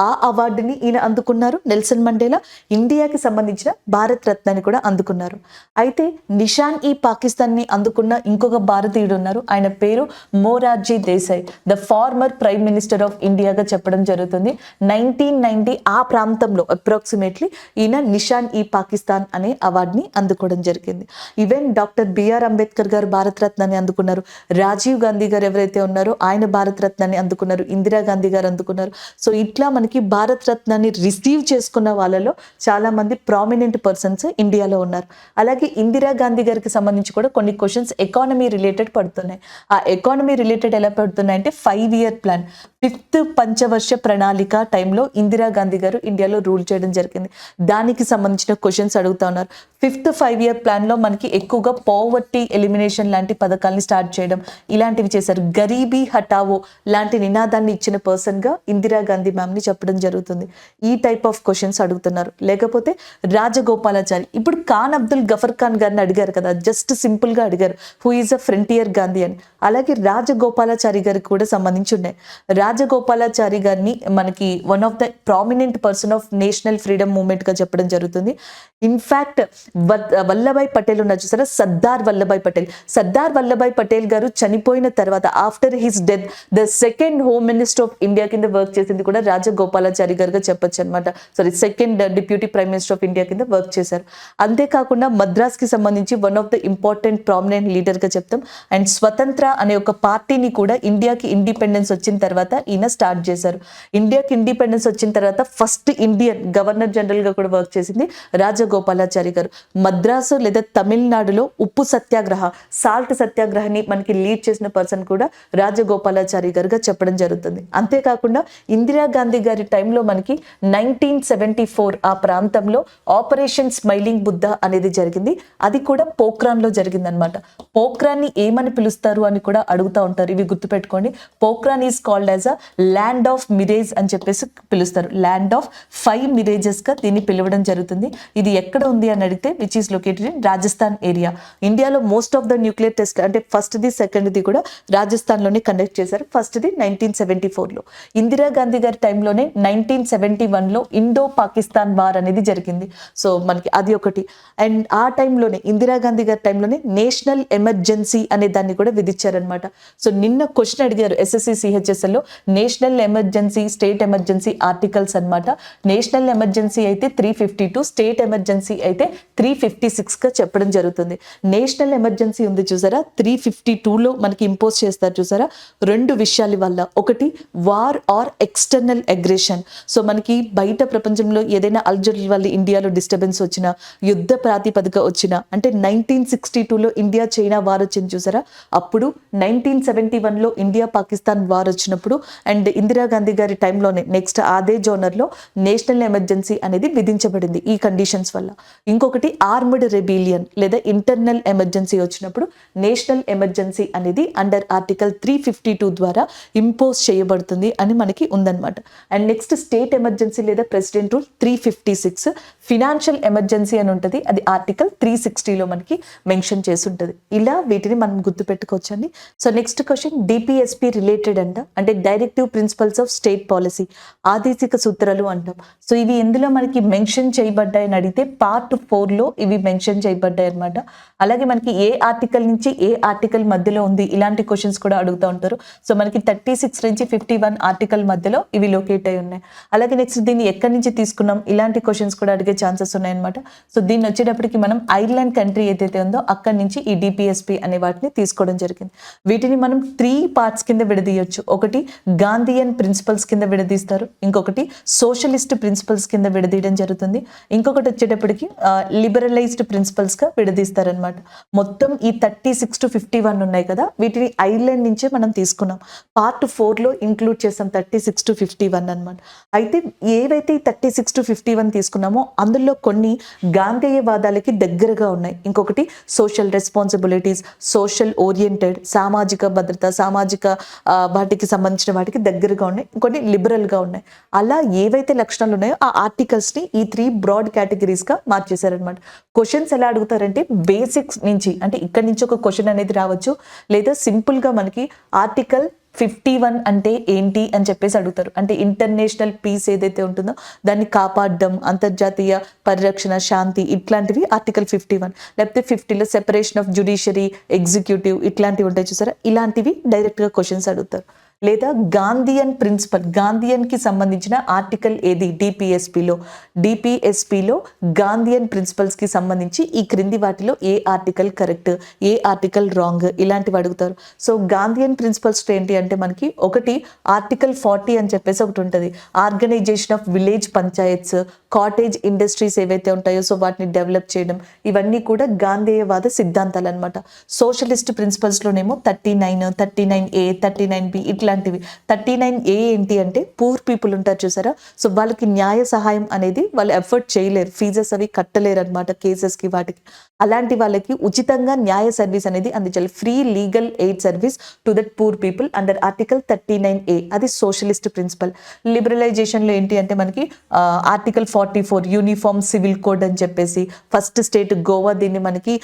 ఆ అవార్డుని ఈయన అందుకున్నారు నెల్సన్ మండేలా. ఇండియాకి సంబంధించిన భారత్ రత్నాన్ని కూడా అందుకున్నారు. అయితే నిషాన్ ఈ పాకిస్తాన్ని అందుకున్న ఇంకొక భారతీయుడు ఉన్నారు. ఆయన పేరు Morarji Desai, the former prime minister of ఇండియాగా చెప్పడం జరుగుతుంది. 1990 ఆ ప్రాంతంలో అప్రాక్సిమేట్లీ ఈయన నిషాన్ ఈ పాకిస్తాన్ అనే అవార్డుని అందుకోవడం జరిగింది. ఈవెన్ డాక్టర్ బిఆర్ అంబేద్కర్ గారు భారత రత్నాన్ని అందుకున్నారు. రాజీవ్ గాంధీ గారు ఎవరైతే ఉన్నారో ఆయన భారత రత్నాన్ని అందుకున్నారు. ఇందిరా గాంధీ గారు అందుకున్నారు. సో ఇట్లా మనకి భారత రత్నాన్ని రిసీవ్ చేసుకున్న వాళ్ళలో చాలా మంది ప్రామినెంట్ పర్సన్స్ ఇండియాలో ఉన్నారు. అలాగే ఇందిరా గాంధీ గారికి సంబంధించి కూడా కొన్ని క్వశ్చన్స్ ఎకానమీ రిలేటెడ్ పడుతున్నాయి. ఆ ఎకానమీ రిలేటెడ్ ఎలా పడుతున్నాయి అంటే 5 year ప్లాన్, 5th పంచవర్ష ప్రణాళిక టైంలో ఇందిరా గాంధీ గారు ఇండియాలో రూల్ చేయడం జరిగింది. దానికి సంబంధించిన క్వశ్చన్స్ అడుగుతా ఉన్నారు. 5th 5 year ప్లాన్లో మనకి ఎక్కువగా పావర్టీ ఎలిమినేషన్ లాంటి పథకాల్ని స్టార్ట్ చేయడం ఇలాంటివి చేశారు. గరీబీ హటావో లాంటి నినాదాన్ని ఇచ్చిన పర్సన్గా ఇందిరా గాంధీ మ్యామ్ని చెప్పడం జరుగుతుంది. ఈ టైప్ ఆఫ్ క్వశ్చన్స్ అడుగుతున్నారు. లేకపోతే రాజగోపాలాచారి, ఇప్పుడు ఖాన్ అబ్దుల్ గఫర్ ఖాన్ గారిని అడిగారు కదా, జస్ట్ సింపుల్గా అడిగారు who is a frontier Gandhi అని. అలాగే రాజగోపాలాచారి గారికి కూడా సంబంధించి ఉన్నాయి. రాజగోపాలాచారి గారిని మనకి one of the prominent person of national freedom movement గా చెప్పడం జరుగుతుంది. ఇన్ఫాక్ట్ వల్లభాయ్ పటేల్ ఉన్నారు చూసారా, సర్దార్ వల్లభాయ్ పటేల్. సర్దార్ వల్లభాయ్ పటేల్ గారు చనిపోయిన తర్వాత after his death the second home minister of India కింద వర్క్ చేసింది కూడా రాజగోపాలాచారి గారుగా చెప్పొచ్చు అనమాట. Sorry, second deputy prime minister of India కింద వర్క్ చేశారు. అంతేకాకుండా మద్రాస్ కి సంబంధించి one of the important prominent leader గా చెప్తాం. అండ్ స్వతంత్ర అనే ఒక పార్టీని కూడా ఇండియాకి ఇండిపెండెన్స్ వచ్చిన తర్వాత ఈయన స్టార్ట్ చేశారు. ఇండియాకి ఇండిపెండెన్స్ వచ్చిన తర్వాత ఫస్ట్ ఇండియన్ గవర్నర్ జనరల్ గా కూడా వర్క్ చేసింది రాజగోపాలాచారి గారు. మద్రాసు లేదా తమిళనాడులో ఉప్పు సత్యాగ్రహ, సాల్ట్ సత్యాగ్రహాన్ని మనకి లీడ్ చేసిన పర్సన్ కూడా రాజగోపాలాచారి గారుగా చెప్పడం జరుగుతుంది. అంతేకాకుండా ఇందిరా గాంధీ గారి టైంలో మనకి 1974 ఆ ప్రాంతంలో ఆపరేషన్ స్మైలింగ్ బుద్ధ అనేది జరిగింది. అది కూడా పోఖ్రాన్ లో జరిగింది అనమాట. పోఖ్రాన్ ని ఏమని పిలుస్తారు అని కూడా అడుగుతూ ఉంటారు. ఇవి గుర్తుపెట్టుకోండి. Pokhran is called as a land of Mirage అని చెప్పేసి పిలుస్తారు. ల్యాండ్ ఆఫ్ 5 mirages గా దీన్ని పిలవడం జరుగుతుంది. ఇది ఎక్కడ ఉంది అని అడిగితే which is located in Rajasthan area. ఇండియాలో most of the nuclear test అంటే ఫస్ట్ది సెకండ్ది కూడా రాజస్థాన్ లోనే కండక్ట్ చేశారు. ఫస్ట్ది 1974లో. ఇందిరా గాంధీ గారి టైంలోనే 1971లో ఇండో పాకిస్తాన్ వార్ అనేది జరిగింది. సో మనకి అది ఒకటి. అండ్ ఆ టైంలోనే ఇందిరా గాంధీ గారి టైంలోనే నేషనల్ ఎమర్జెన్సీ అనే దాన్ని కూడా విధించారనమాట. సో నిన్న క్వశ్చన్ అడిగారు SSC CHSL లో, national emergency, state emergency articles అన్నమాట. నేషనల్ ఎమర్జెన్సీ అయితే 352, స్టేట్ ఎమర్జెన్సీ అయితే 356 గా చెప్పడం జరుగుతుంది. నేషనల్ ఎమర్జెన్సీ ఉంది చూసారా, 352లో మనకి ఇంపోజ్ చేస్తారు చూసారా, 2 విషయాల వల్ల. ఒకటి war or external aggression. So మనకి బయట ప్రపంచంలో ఏదైనా అల్జడి వల్ల ఇండియాలో డిస్టర్బెన్స్ వచ్చినా, యుద్ధ ప్రాతిపదిక వచ్చినా, అంటే 1962లో ఇండియా చైనా వార్ వచ్చింది చూసారా, అప్పుడు 1971లో ఇండియా పాకిస్తాన్ వార్ వచ్చినప్పుడు అండ్ ఇందిరా గాంధీ గారి టైంలోనే నెక్స్ట్ అదే జోనర్లో నేషనల్ ఎమర్జెన్సీ అనేది విధించబడింది ఈ కండిషన్స్ వల్ల. ఇంకొకటి ఆర్మ్డ్ రెబిలియన్ లేదా ఇంటర్నల్ ఎమర్జెన్సీ వచ్చినప్పుడు నేషనల్ ఎమర్జెన్సీ అనేది అండర్ ఆర్టికల్ 352 ద్వారా ఇంపోజ్ చేయబడుతుంది అని మనకి ఉందన్నమాట. అండ్ నెక్స్ట్ స్టేట్ ఎమర్జెన్సీ లేదా ప్రెసిడెంట్ రూల్ 356. ఫినాన్షియల్ ఎమర్జెన్సీ అని ఉంటుంది, అది ఆర్టికల్ 360లో మనకి మెన్షన్ చేసి ఉంటుంది. ఇలా వీటిని మనం గుర్తుపెట్టుకోవచ్చండి. So next question DPSP related అంటే directive principles of state policy, ఆదేశిక సూత్రాలు అంటాం. సో ఇవి ఎందులో మనకి మెన్షన్ చేయబడ్డాయని అడిగితే పార్ట్ 4లో ఇవి మెన్షన్ చేయబడ్డాయి అనమాట. అలాగే మనకి ఏ ఆర్టికల్ నుంచి ఏ ఆర్టికల్ మధ్యలో ఉంది ఇలాంటి క్వశ్చన్స్ కూడా అడుగుతూ ఉంటారు. సో మనకి 36 నుంచి 51 ఆర్టికల్ మధ్యలో ఇవి లొకేట్ అయి ఉన్నాయి. అలాగే నెక్స్ట్ దీన్ని ఎక్కడి నుంచి తీసుకున్నాం ఇలాంటి క్వశ్చన్స్ కూడా అడిగే ఛాన్సెస్ ఉన్నాయన్నమాట. సో దీన్ని వచ్చేటప్పటికి మనం ఐర్లాండ్ కంట్రీ ఏదైతే ఉందో అక్కడి నుంచి ఈ డిపిఎస్పి అనే వాటిని తీసుకోవడం జరిగింది. వీటిని మనం 3 పార్ట్స్ కింద విడదీయొచ్చు. ఒకటి గాంధీయన్ ప్రిన్సిపల్స్ కింద విడదీస్తారు, ఇంకొకటి సోషలిస్ట్ ప్రిన్సిపల్స్ కింద విడదీయడం జరుగుతుంది, ఇంకొకటి వచ్చేటప్పటికి లిబరలైజ్డ్ ప్రిన్సిపల్స్ గా విడదీస్తారనమాట. మొత్తం ఈ 36 to 51 ఉన్నాయి కదా, వీటిని ఐర్లాండ్ నుంచే మనం తీసుకున్నాం. పార్ట్ 4లో ఇంక్లూడ్ చేసాం 36 to 51 అనమాట. అయితే ఏవైతే ఈ 36 to 51 తీసుకున్నామో అందులో కొన్ని గాంధేయవాదాలకి దగ్గరగా ఉన్నాయి. ఇంకొకటి సోషల్ రెస్పాన్సిబిలిటీస్, సోషల్ ఓరియంటెడ్, సామాజిక భద్రత, సామాజిక వాటికి సంబంధించిన వాటికి దగ్గరగా ఉన్నాయి, కొన్ని లిబరల్ గా ఉన్నాయి. అలా ఏవైతే లక్షణాలు ఉన్నాయో ఆ ఆర్టికల్స్ ని ఈ 3 బ్రాడ్ కేటగిరీస్ గా మార్చేశారనమాట. క్వశ్చన్స్ ఎలా అడుగుతారంటే బేసిక్స్ నుంచి, అంటే ఇక్కడ నుంచి ఒక క్వశ్చన్ అనేది రావచ్చు, లేదా సింపుల్ గా మనకి ఆర్టికల్ 51 అంటే ఏంటి అని చెప్పేసి అడుగుతారు. అంటే ఇంటర్నేషనల్ పీస్ ఏదైతే ఉంటుందో దాన్ని కాపాడడం, అంతర్జాతీయ పరిరక్షణ, శాంతి, ఇట్లాంటివి ఆర్టికల్ 51. లేకపోతే 50లో సెపరేషన్ ఆఫ్ జ్యుడిషియరీ, ఎగ్జిక్యూటివ్, ఇట్లాంటివి ఉంటాయి చూసారా, ఇలాంటివి డైరెక్ట్ గా క్వశ్చన్స్ అడుగుతారు. లేదా గాంధీయన్ ప్రిన్సిపల్, గాంధీయన్ కి సంబంధించిన ఆర్టికల్ ఏది డిపిఎస్పిలో గాంధీయన్ ప్రిన్సిపల్స్ కి సంబంధించి ఈ క్రింది వాటిలో ఏ ఆర్టికల్ కరెక్ట్, ఏ ఆర్టికల్ రాంగ్, ఇలాంటివి అడుగుతారు. సో గాంధీయన్ ప్రిన్సిపల్స్ ఏంటి అంటే మనకి ఒకటి ఆర్టికల్ 40 అని చెప్పేసి ఒకటి ఉంటుంది, organisation of village panchayats, cottage industries ఏవైతే ఉంటాయో సో వాటిని డెవలప్ చేయడం, ఇవన్నీ కూడా గాంధేయవాద సిద్ధాంతాలు అనమాట. సోషలిస్ట్ ప్రిన్సిపల్స్ లోనేమో 39, 39A, 39B ఇట్లాంటివి. 39A ఏంటి అంటే పూర్ పీపుల్ ఉంటారు చూసారా, సో వాళ్ళకి న్యాయ సహాయం అనేది వాళ్ళు ఎఫర్ట్ చేయలేరు, ఫీజెస్ అవి కట్టలేరు అనమాట కేసెస్కి వాటికి. అలాంటి వాళ్ళకి ఉచితంగా న్యాయ సర్వీస్ అనేది అందించాలి, free legal aid service to that poor people under article 39A. అది సోషలిస్ట్ ప్రిన్సిపల్. లిబరలైజేషన్లో ఏంటి అంటే మనకి ఆర్టికల్ 44 యూనిఫామ్ సివిల్ కోడ్ అని చెప్పేసి, ఫస్ట్ స్టేట్ గోవా దీన్ని మనకి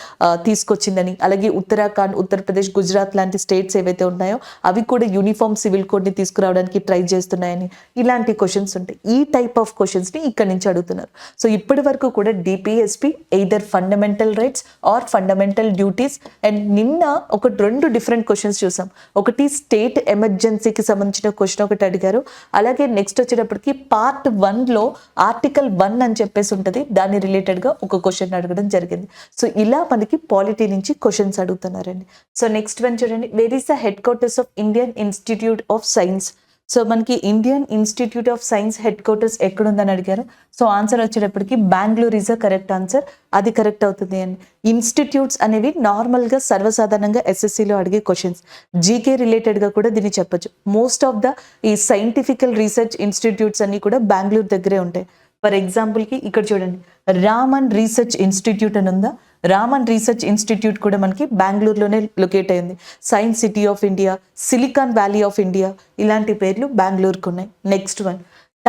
తీసుకొచ్చిందని, అలాగే ఉత్తరాఖండ్, ఉత్తరప్రదేశ్, గుజరాత్ లాంటి స్టేట్స్ ఏవైతే ఉన్నాయో అవి కూడా యూనిఫామ్ సివిల్ కోడ్ ని తీసుకురావడానికి ట్రై చేస్తున్నాయని, ఇలాంటి క్వశ్చన్స్ ఉంటాయి. ఈ టైప్ ఆఫ్ క్వశ్చన్స్ ని ఇక్కడ నుంచి అడుగుతున్నారు. సో ఇప్పటి వరకు కూడా DPSP either fundamental rights or fundamental duties, and నిన్న ఒక 2 డిఫరెంట్ క్వశ్చన్స్ చూసాం. ఒకటి స్టేట్ ఎమర్జెన్సీకి సంబంధించిన క్వశ్చన్ ఒకటి అడిగారు, అలాగే నెక్స్ట్ వచ్చేటప్పటికి పార్ట్ 1లో ఆర్టికల్ 1 అని చెప్పేసి ఉంటుంది, దాని రిలేటెడ్ గా ఒక క్వశ్చన్ అడగడం జరిగింది. సో ఇలా మనకి పాలిటీ నుంచి క్వశ్చన్స్ అడుగుతున్నారండి. సో నెక్స్ట్ వన్ చూడండి, where is the headquarters of Indian institute of science. So మనకి Indian institute of science headquarters ఎక్కడుందని అడిగారు. సో ఆన్సర్ వచ్చేటప్పటికి Bengaluru is a correct answer, అది కరెక్ట్ అవుతుంది అండి. ఇన్స్టిట్యూట్స్ అనేవి నార్మల్గా సర్వసాధారణంగా ఎస్ఎస్సిలో అడిగే క్వశ్చన్స్, జీకే రిలేటెడ్గా కూడా దీన్ని చెప్పొచ్చు. మోస్ట్ ఆఫ్ ద ఈ సైంటిఫికల్ రీసెర్చ్ ఇన్స్టిట్యూట్స్ అన్ని కూడా బెంగళూరు దగ్గరే ఉంటాయి. ఫర్ ఎగ్జాంపుల్కి ఇక్కడ చూడండి, రామన్ రీసెర్చ్ ఇన్స్టిట్యూట్ అని ఉందా, రామన్ రీసెర్చ్ ఇన్స్టిట్యూట్ కూడా మనకి బెంగళూరులోనే లొకేట్ అయింది. Science city of India, silicon valley of India, ఇలాంటి పేర్లు బెంగళూరుకు ఉన్నాయి. Next one,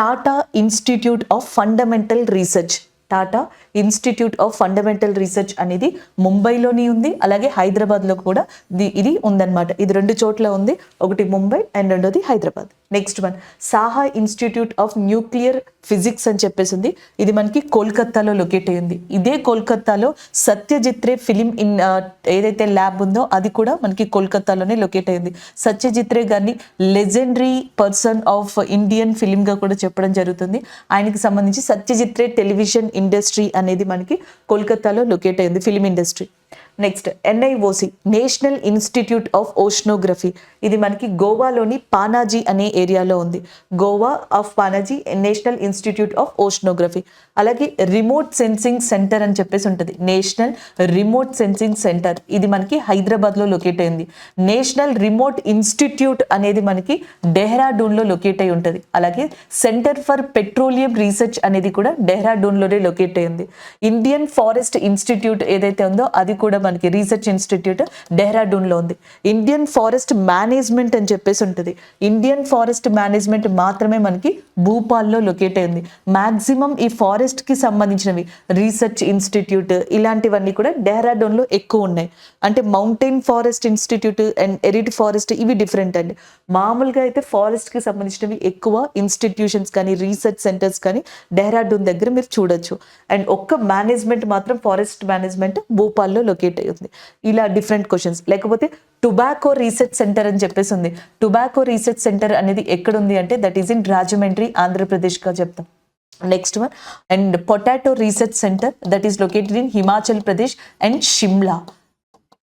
Tata institute of fundamental research. Tata institute of fundamental research అనేది ముంబైలోని ఉంది, అలాగే హైదరాబాద్లో కూడా ఇది ఉందన్నమాట. ఇది 2 చోట్ల ఉంది, ఒకటి ముంబై అండ్ రెండోది Hyderabad. Next one, Saha institute of nuclear physics అని చెప్పేసి ఉంది, ఇది మనకి కోల్కత్తాలో లొకేట్ అయ్యింది. ఇదే కోల్కత్తాలో సత్యజిత్ రే ఫిలిం ఏదైతే ల్యాబ్ ఉందో అది కూడా మనకి కోల్కత్తాలోనే లొకేట్ అయ్యింది. సత్యజిత్ రే గారిని legendary person of Indian film గా కూడా చెప్పడం జరుగుతుంది. ఆయనకి సంబంధించి సత్యజిత్ రే టెలివిజన్ ఇండస్ట్రీ అనేది మనకి కోల్కత్తాలో లొకేట్ అయ్యింది, film industry. Next NIOC, national institute of oceanography, ఇది మనకి గోవాలోని పానాజీ అనే ఏరియాలో ఉంది. Goa of Panaji national institute of oceanography. అలాగే రిమోట్ సెన్సింగ్ సెంటర్ అని చెప్పేసి ఉంటుంది, నేషనల్ రిమోట్ సెన్సింగ్ సెంటర్, ఇది మనకి హైదరాబాద్లో లొకేట్ అయింది. నేషనల్ రిమోట్ ఇన్స్టిట్యూట్ అనేది మనకి డెహ్రాడూన్లో లొకేట్ అయి ఉంటుంది. అలాగే సెంటర్ ఫర్ పెట్రోలియం రీసెర్చ్ అనేది కూడా డెహ్రాడూన్లోనే లొకేట్ అయింది. ఇండియన్ ఫారెస్ట్ ఇన్స్టిట్యూట్ ఏదైతే ఉందో అది కూడా మనకి రీసెర్చ్ ఇన్స్టిట్యూట్ డెహ్రాడూన్లో ఉంది. ఇండియన్ ఫారెస్ట్ మేనేజ్మెంట్ అని చెప్పేసి ఉంటుంది. ఇండియన్ ఫారెస్ట్ మేనేజ్మెంట్ మాత్రమే మనకి భూపాల్లో లొకేట్ అయింది. మ్యాక్సిమం ఈ ఫారెస్ట్కి సంబంధించినవి రీసెర్చ్ ఇన్స్టిట్యూట్ ఇలాంటివన్నీ కూడా డెహ్రాడూన్లో ఎక్కువ ఉన్నాయి. అంటే mountain forest institute and arid forest ఇవి డిఫరెంట్ అండి. మామూలుగా అయితే ఫారెస్ట్కి సంబంధించినవి ఎక్కువ ఇన్స్టిట్యూషన్స్ కానీ రీసెర్చ్ సెంటర్స్ కానీ డెహ్రాడూన్ దగ్గర మీరు చూడొచ్చు. అండ్ ఒక్క మేనేజ్మెంట్ మాత్రం ఫారెస్ట్ మేనేజ్మెంట్ భూపాల్లో లొకేట్ అయ్యింది. ఇలా డిఫరెంట్ క్వశ్చన్స్. లేకపోతే టొబాకో రీసెర్చ్ సెంటర్ అని చెప్పేసి ఉంది. టొబాకో రీసెర్చ్ సెంటర్ అనేది ఎక్కడుంది అంటే దట్ ఈస్ ఇన్ రాజమండ్రి, ఆంధ్రప్రదేశ్గా చెప్తాం. Next one, and potato research centre that is located in Himachal Pradesh and Shimla.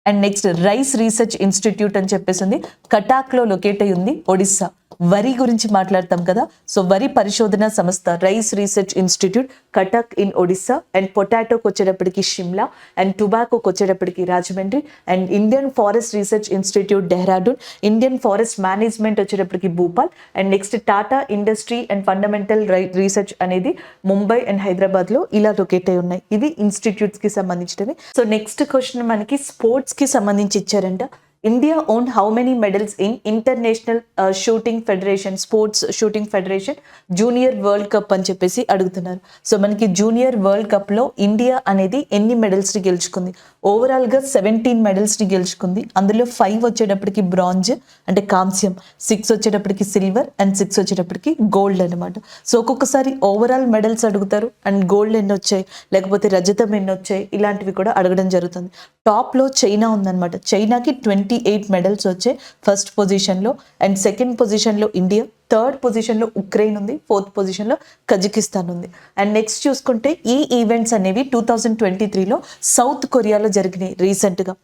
And next rice research institute అని చెప్పేసి ఉంది, కటాక్లో లొకేట్ అయి ఉంది, ఒడిస్సా. వరి గురించి మాట్లాడతాం కదా, సో వరి పరిశోధన సంస్థ rice research institute Cuttack in Odisha. And పొటాటోకి వచ్చేటప్పటికి షిమ్లా, అండ్ టొబాకోకి వచ్చేటప్పటికి Rajahmundry. And Indian forest research institute Dehradun, Indian forest management వచ్చేటప్పటికి Bhopal. And next Tata industry and fundamental research అనేది ముంబై అండ్ హైదరాబాద్లో ఇలా లొకేట్ అయి ఉన్నాయి. ఇవి ఇన్స్టిట్యూట్స్కి సంబంధించినవి. సో నెక్స్ట్ క్వశ్చన్ మనకి స్పోర్ట్స్కి సంబంధించి ఇచ్చారంట. India won how many medals in international shooting federation, sports shooting federation junior world cup అని చెప్పేసి అడుగుతున్నారు. సో మనకి జూనియర్ వరల్డ్ కప్లో ఇండియా అనేది ఎన్ని మెడల్స్ని గెలుచుకుంది? ఓవరాల్గా 17 మెడల్స్ని గెలుచుకుంది. అందులో 5 వచ్చేటప్పటికి బ్రాంజ్ అంటే కాంస్యం, 6 వచ్చేటప్పటికి సిల్వర్ అండ్ 6 వచ్చేటప్పటికి గోల్డ్ అనమాట. సో ఒక్కొక్కసారి ఓవరాల్ మెడల్స్ అడుగుతారు అండ్ గోల్డ్ ఎన్ని వచ్చాయి, లేకపోతే రజతం ఎన్ని వచ్చాయి, ఇలాంటివి కూడా అడగడం జరుగుతుంది. టాప్లో చైనా ఉందన్నమాట. చైనాకి 28 మెడల్స్ వచ్చాయి ఫస్ట్ పొజిషన్లో. అండ్ సెకండ్ పొజిషన్లో ఇండియా, థర్డ్ పొజిషన్లో ఉక్రెయిన్ ఉంది, ఫోర్త్ పొజిషన్లో కజకిస్తాన్ ఉంది. అండ్ నెక్స్ట్ చూసుకుంటే ఈ ఈవెంట్స్ అనేవి 2023లో సౌత్ కొరియాలో జరిగినాయి రీసెంట్గా.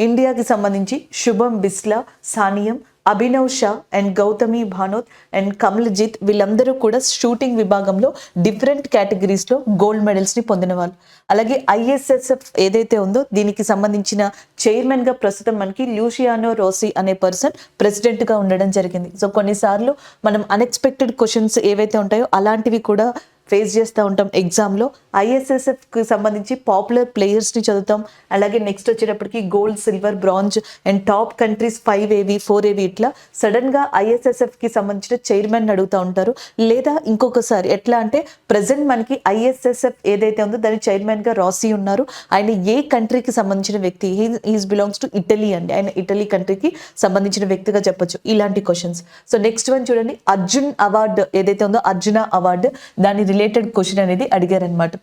ఇండియాకి సంబంధించి శుభం బిస్లా, సానియం, అభినవ్ షా అండ్ గౌతమి భానోత్ అండ్ కమల్జిత్ వీళ్ళందరూ కూడా షూటింగ్ విభాగంలో డిఫరెంట్ కేటగిరీస్లో గోల్డ్ మెడల్స్ని పొందిన వాళ్ళు. అలాగే ISSF ఏదైతే ఉందో దీనికి సంబంధించిన చైర్మన్గా ప్రస్తుతం మనకి లూసియానో రోసి అనే పర్సన్ ప్రెసిడెంట్గా ఉండడం జరిగింది. సో కొన్నిసార్లు మనం అన్ఎక్స్పెక్టెడ్ క్వశ్చన్స్ ఏవైతే ఉంటాయో అలాంటివి కూడా ఫేస్ చేస్తూ ఉంటాం ఎగ్జామ్లో. ISSFకి సంబంధించి పాపులర్ ప్లేయర్స్ని చదువుతాం. అలాగే నెక్స్ట్ వచ్చేటప్పటికి gold, silver, bronze and top countries 5 ఏవి 4 ఏవి ఇట్లా సడన్గా ISSFకి సంబంధించిన చైర్మన్ అడుగుతూ ఉంటారు. లేదా ఇంకొకసారి ఎట్లా అంటే ప్రజెంట్ మనకి ISSF ఏదైతే ఉందో దాని చైర్మన్గా రాసి ఉన్నారు. ఆయన ఏ కంట్రీకి సంబంధించిన వ్యక్తి? హీస్ బిలాంగ్స్ టు ఇటలీ అండి. ఆయన ఇటలీ కంట్రీకి సంబంధించిన వ్యక్తిగా చెప్పొచ్చు. ఇలాంటి క్వశ్చన్స్. సో నెక్స్ట్ వన్ చూడండి, అర్జున్ అవార్డు ఏదైతే ఉందో అర్జున అవార్డు దాని రిలేటెడ్ క్వశ్చన్ అనేది అడిగారనమాట.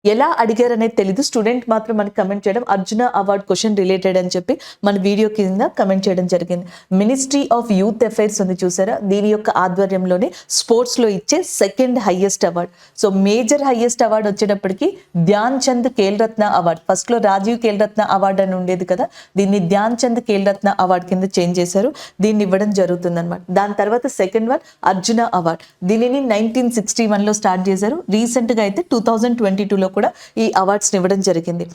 ఎలా అడిగారనేది తెలీదు, స్టూడెంట్ మాత్రం మనకి కమెంట్ చేయడం అర్జున అవార్డ్ క్వశ్చన్ రిలేటెడ్ అని చెప్పి మన వీడియో కింద కమెంట్ చేయడం జరిగింది. మినిస్ట్రీ ఆఫ్ యూత్ అఫైర్స్ ఉంది చూసారా, దీని యొక్క ఆధ్వర్యంలోనే స్పోర్ట్స్లో ఇచ్చే second highest award. So major highest award వచ్చేటప్పటికి ధ్యాన్ చంద్ ఖేల్ రత్న అవార్డ్. ఫస్ట్లో రాజీవ్ ఖేల్ రత్న అవార్డు అని ఉండేది కదా, దీన్ని ధ్యాన్ చంద్ ఖేల్ రత్న అవార్డు కింద చేంజ్ చేశారు. దీన్ని ఇవ్వడం జరుగుతుంది అనమాట. దాని తర్వాత సెకండ్ వన్ అర్జున అవార్డ్. దీనిని 1961లో స్టార్ట్ చేశారు. రీసెంట్గా అయితే 2022లో కూడా ఈ అవార్డ్స్ని ఇవ్వడం జరిగింది.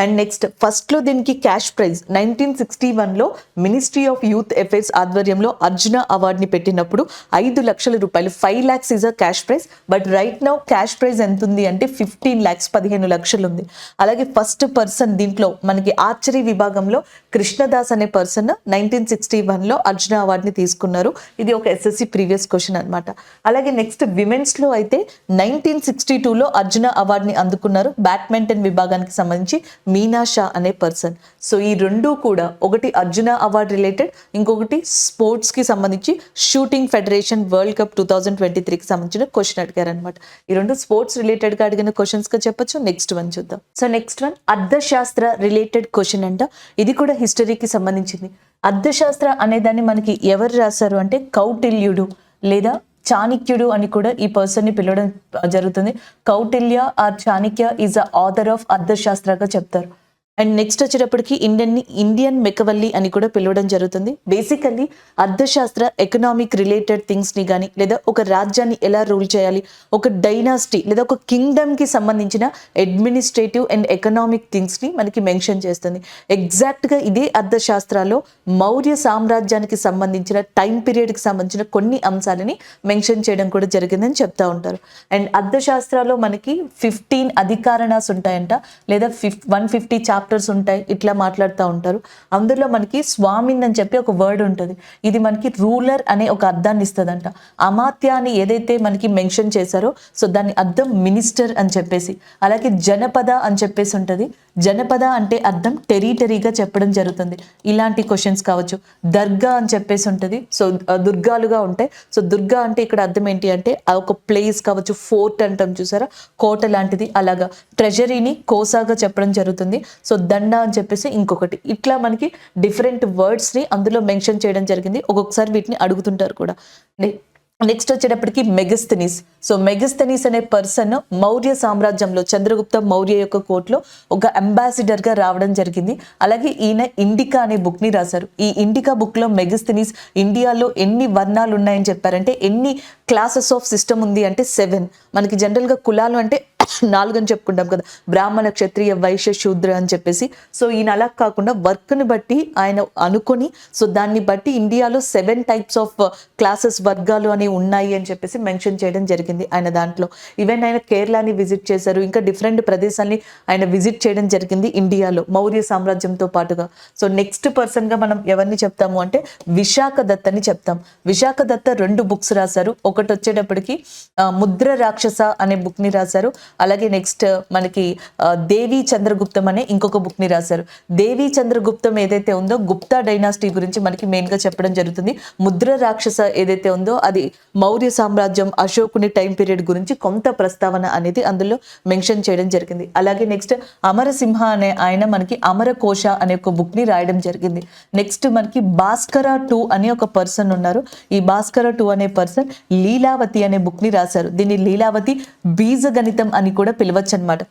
అండ్ నెక్స్ట్ ఫస్ట్లో దీనికి క్యాష్ ప్రైజ్ 1961లో మినిస్ట్రీ ఆఫ్ యూత్ అఫైర్స్ ఆధ్వర్యంలో అర్జున అవార్డ్ని పెట్టినప్పుడు 5 లక్షల రూపాయలు, 5 lakhs is a cash prize. But right now cash prize ఎంత ఉంది అంటే 15 lakhs, 15 లక్షలు ఉంది. అలాగే ఫస్ట్ పర్సన్ దీంట్లో మనకి ఆర్చరీ విభాగంలో కృష్ణదాస్ అనే పర్సన్ 1961లో అర్జున అవార్డ్ని తీసుకున్నారు. ఇది ఒక SSC ప్రీవియస్ క్వశ్చన్ అనమాట. అలాగే నెక్స్ట్ విమెన్స్లో అయితే 1962లో అర్జున అవార్డ్ని అందుకున్నారు బ్యాడ్మింటన్ విభాగానికి సంబంధించి మీనా షా అనే పర్సన్. సో ఈ రెండు కూడా, ఒకటి అర్జున అవార్డ్ రిలేటెడ్, ఇంకొకటి స్పోర్ట్స్కి సంబంధించి షూటింగ్ ఫెడరేషన్ వరల్డ్ కప్ 2023కి సంబంధించిన క్వశ్చన్ అడిగారు అనమాట. ఈ రెండు స్పోర్ట్స్ రిలేటెడ్గా అడిగిన క్వశ్చన్స్గా చెప్పొచ్చు. నెక్స్ట్ వన్ చూద్దాం. సో నెక్స్ట్ వన్ అర్థశాస్త్ర రిలేటెడ్ క్వశ్చన్ అంట. ఇది కూడా హిస్టరీకి సంబంధించింది. అర్థశాస్త్ర అనేదాన్ని మనకి ఎవరు రాశారు అంటే కౌటిల్యుడు లేదా చాణక్యుడు అని కూడా ఈ పర్సన్ని పిలవడం జరుగుతుంది. Kautilya or Chanakya is the author of అర్థశాస్త్రగా చెప్తారు. అండ్ నెక్స్ట్ వచ్చేటప్పటికి ఇండియన్ మెకవల్లి అని కూడా పిలవడం జరుగుతుంది. బేసికల్లీ అర్థశాస్త్ర ఎకనామిక్ రిలేటెడ్ థింగ్స్ని కానీ, లేదా ఒక రాజ్యాన్ని ఎలా రూల్ చేయాలి, ఒక డైనాసిటీ లేదా ఒక కింగ్డమ్కి సంబంధించిన అడ్మినిస్ట్రేటివ్ అండ్ ఎకనామిక్ థింగ్స్ని మనకి మెన్షన్ చేస్తుంది. ఎగ్జాక్ట్గా ఇదే అర్థశాస్త్రాల్లో మౌర్య సామ్రాజ్యానికి సంబంధించిన టైం పీరియడ్కి సంబంధించిన కొన్ని అంశాలని మెన్షన్ చేయడం కూడా జరిగిందని చెప్తా ఉంటారు. అండ్ అర్థశాస్త్రాల్లో మనకి 15 అధికారణాస్ ఉంటాయంట, లేదా 150 చాప్టర్స్ ఉంటాయి, ఇట్లా మాట్లాడుతూ ఉంటారు. అందులో మనకి స్వామిన్ అని చెప్పి ఒక వర్డ్ ఉంటుంది. ఇది మనకి రూలర్ అనే ఒక అర్థాన్ని ఇస్తుందంట. అమాత్య అని ఏదైతే మనకి మెన్షన్ చేశారో సో దాని అర్థం మినిస్టర్ అని చెప్పేసి. అలాగే జనపద అని చెప్పేసి ఉంటుంది. జనపద అంటే అర్థం టెరిటరీగా చెప్పడం జరుగుతుంది. ఇలాంటి క్వశ్చన్స్ కావచ్చు. దర్గా అని చెప్పేసి ఉంటుంది. సో దుర్గాలుగా ఉంటాయి. సో దుర్గా అంటే ఇక్కడ అర్థం ఏంటి అంటే ఒక ప్లేస్ కావచ్చు, ఫోర్ట్ అంటాం చూసారా, కోట లాంటిది. అలాగా ట్రెజరీని కోసాగా చెప్పడం జరుగుతుంది. సో దండ అని చెప్పేసి ఇంకొకటి. ఇట్లా మనకి డిఫరెంట్ వర్డ్స్ని అందులో మెన్షన్ చేయడం జరిగింది. ఒక్కొక్కసారి వీటిని అడుగుతుంటారు కూడా. నెక్స్ట్ వచ్చేటప్పటికి మెగస్తనీస్. సో మెగస్తనీస్ అనే పర్సన్ మౌర్య సామ్రాజ్యంలో చంద్రగుప్త మౌర్య యొక్క కోర్టులో ఒక అంబాసిడర్ గా రావడం జరిగింది. అలాగే ఈయన ఇండికా అనే బుక్ ని రాశారు. ఈ ఇండికా బుక్ లో మెగస్తనీస్ ఇండియాలో ఎన్ని వర్ణాలు ఉన్నాయని చెప్పారంటే, ఎన్ని క్లాసెస్ ఆఫ్ సిస్టమ్ ఉంది అంటే 7. మనకి జనరల్ గా కులాలు అంటే 4 అని చెప్పుకుంటాం కదా, బ్రాహ్మణ, క్షత్రియ, వైశ్య, శూద్ర అని చెప్పేసి. సో ఈయన అలా కాకుండా వర్క్ ని బట్టి ఆయన అనుకొని సో దాన్ని బట్టి ఇండియాలో 7 టైప్స్ ఆఫ్ క్లాసెస్, వర్గాలు అని ఉన్నాయి అని చెప్పేసి మెన్షన్ చేయడం జరిగింది ఆయన దాంట్లో. ఈవెన్ ఆయన కేరళని విజిట్ చేశారు, ఇంకా డిఫరెంట్ ప్రదేశాలని ఆయన విజిట్ చేయడం జరిగింది ఇండియాలో మౌర్య సామ్రాజ్యంతో పాటుగా. సో నెక్స్ట్ పర్సన్ గా మనం ఎవరిని చెప్తాము అంటే విశాఖ దత్ అని చెప్తాం. విశాఖ దత్త 2 బుక్స్ రాశారు. ఒకటి వచ్చేటప్పటికి ముద్ర రాక్షస అనే బుక్ ని రాశారు. అలాగే నెక్స్ట్ మనకి దేవి చంద్రగుప్తం అనే ఇంకొక బుక్ ని రాశారు. దేవి చంద్రగుప్తం ఏదైతే ఉందో గుప్తా డైనాసిటీ గురించి మనకి మెయిన్ గా చెప్పడం జరుగుతుంది. ముద్ర రాక్షస ఏదైతే ఉందో అది మౌర్య సామ్రాజ్యం, అశోకుని టైం పీరియడ్ గురించి కొంత ప్రస్తావన అనేది అందులో మెన్షన్ చేయడం జరిగింది. అలాగే నెక్స్ట్ అమరసింహ అనే ఆయన మనకి అమరకోశ అనే ఒక బుక్ ని రాయడం జరిగింది. నెక్స్ట్ మనకి భాస్కర 2 అనే ఒక పర్సన్ ఉన్నారు. ఈ భాస్కర 2 అనే పర్సన్ లీలావతి అనే బుక్ ని రాశారు. దీన్ని లీలావతి బీజగణితం అని కూడా పిలవచ్చు అనమాట.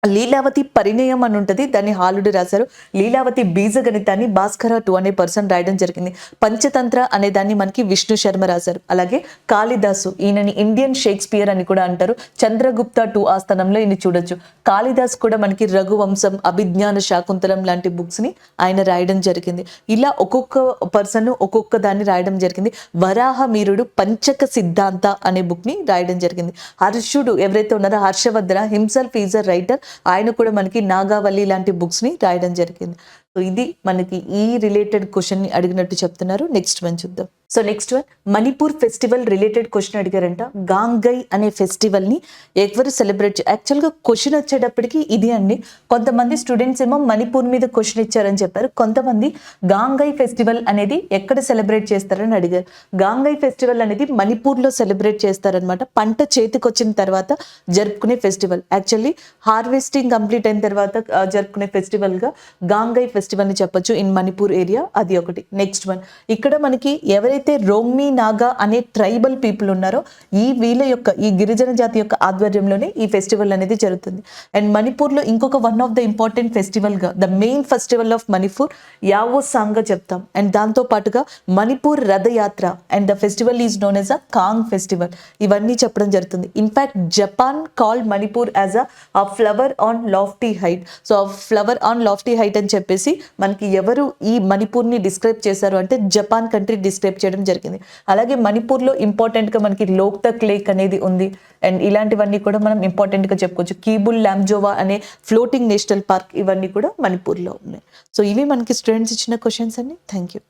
లీలావతి పరిణయం అని ఉంటుంది, దాన్ని హాలుడు రాశారు. లీలావతి బీజగణితాన్ని భాస్కర 2 అనే పర్సన్ రాయడం జరిగింది. పంచతంత్ర అనే దాన్ని మనకి విష్ణు శర్మ రాశారు. అలాగే కాళిదాసు, ఈయనని ఇండియన్ షేక్స్పియర్ అని కూడా అంటారు. చంద్రగుప్త 2 ఆస్థానంలో ఈయన చూడొచ్చు. కాళిదాస్ కూడా మనకి రఘువంశం, అభిజ్ఞాన శాకుంతలం లాంటి బుక్స్ ని ఆయన రాయడం జరిగింది. ఇలా ఒక్కొక్క పర్సన్ ఒక్కొక్క దాన్ని రాయడం జరిగింది. వరాహ మీరుడు పంచక సిద్ధాంత అనే బుక్ ని రాయడం జరిగింది. హర్షుడు ఎవరైతే ఉన్నారో Harshavardhana himself is a writer, ఆయన కూడా మనకి నాగావళి లాంటి బుక్స్ ని రాయడం జరిగింది. సో ఇది మనకి ఈ రిలేటెడ్ క్వశ్చన్ ని అడిగినట్టు చెప్తున్నారు. నెక్స్ట్ వన్ చూద్దాం. So next one Manipur festival related question అడిగారంట. గాంగై అనే ఫెస్టివల్ ని ఎవరు సెలబ్రేట్ యాక్చువల్గా క్వశ్చన్ వచ్చేటప్పటికి ఇది అండి. కొంతమంది స్టూడెంట్స్ ఏమో మణిపూర్ మీద క్వశ్చన్ ఇచ్చారని చెప్పారు. కొంతమంది గాంగై ఫెస్టివల్ అనేది ఎక్కడ సెలబ్రేట్ చేస్తారని అడిగారు. గాంగై ఫెస్టివల్ అనేది మణిపూర్లో సెలబ్రేట్ చేస్తారనమాట. పంట చేతికొచ్చిన తర్వాత జరుపుకునే ఫెస్టివల్. యాక్చువల్లీ హార్వెస్టింగ్ కంప్లీట్ అయిన తర్వాత జరుపుకునే ఫెస్టివల్ గా గాంగై ఫెస్టివల్ ని చెప్పొచ్చు ఇన్ మణిపూర్ ఏరియా. అది ఒకటి. నెక్స్ట్ వన్ ఇక్కడ మనకి ఎవరైతే రోంగ్మీ నాగా అనే ట్రైబల్ పీపుల్ ఉన్నారో వీళ్ళ యొక్క ఈ గిరిజన జాతి యొక్క ఆధ్వర్యంలోనే ఈ ఫెస్టివల్ అనేది జరుగుతుంది. అండ్ మణిపూర్లో ఇంకొక one of the important festival గా the main festival of Manipur Yaoshang గా చెప్తాం. అండ్ దాంతో పాటుగా Manipur Rathyatra and the festival is known as a Kang festival. ఇవన్నీ చెప్పడం జరుగుతుంది. In fact Japan called Manipur as a flower on lofty height. So flower on lofty height అని చెప్పేసి మనకి ఎవరు ఈ మణిపూర్ని డిస్క్రైబ్ చేశారు అంటే జపాన్ కంట్రీ డిస్క్రైబ్ చేయడం జరిగింది. అలాగే మణిపూర్లో ఇంపార్టెంట్గా మనకి లోక్తక్ లేక్ అనేది ఉంది. అండ్ ఇలాంటివన్నీ కూడా మనం ఇంపార్టెంట్గా చెప్పుకోవచ్చు. కీబుల్ లామ్జోవా అనే ఫ్లోటింగ్ నేషనల్ పార్క్, ఇవన్నీ కూడా మణిపూర్లో ఉన్నాయి. సో ఇవి మనకి స్టూడెంట్స్ ఇచ్చిన క్వశ్చన్స్ అండి. Thank you.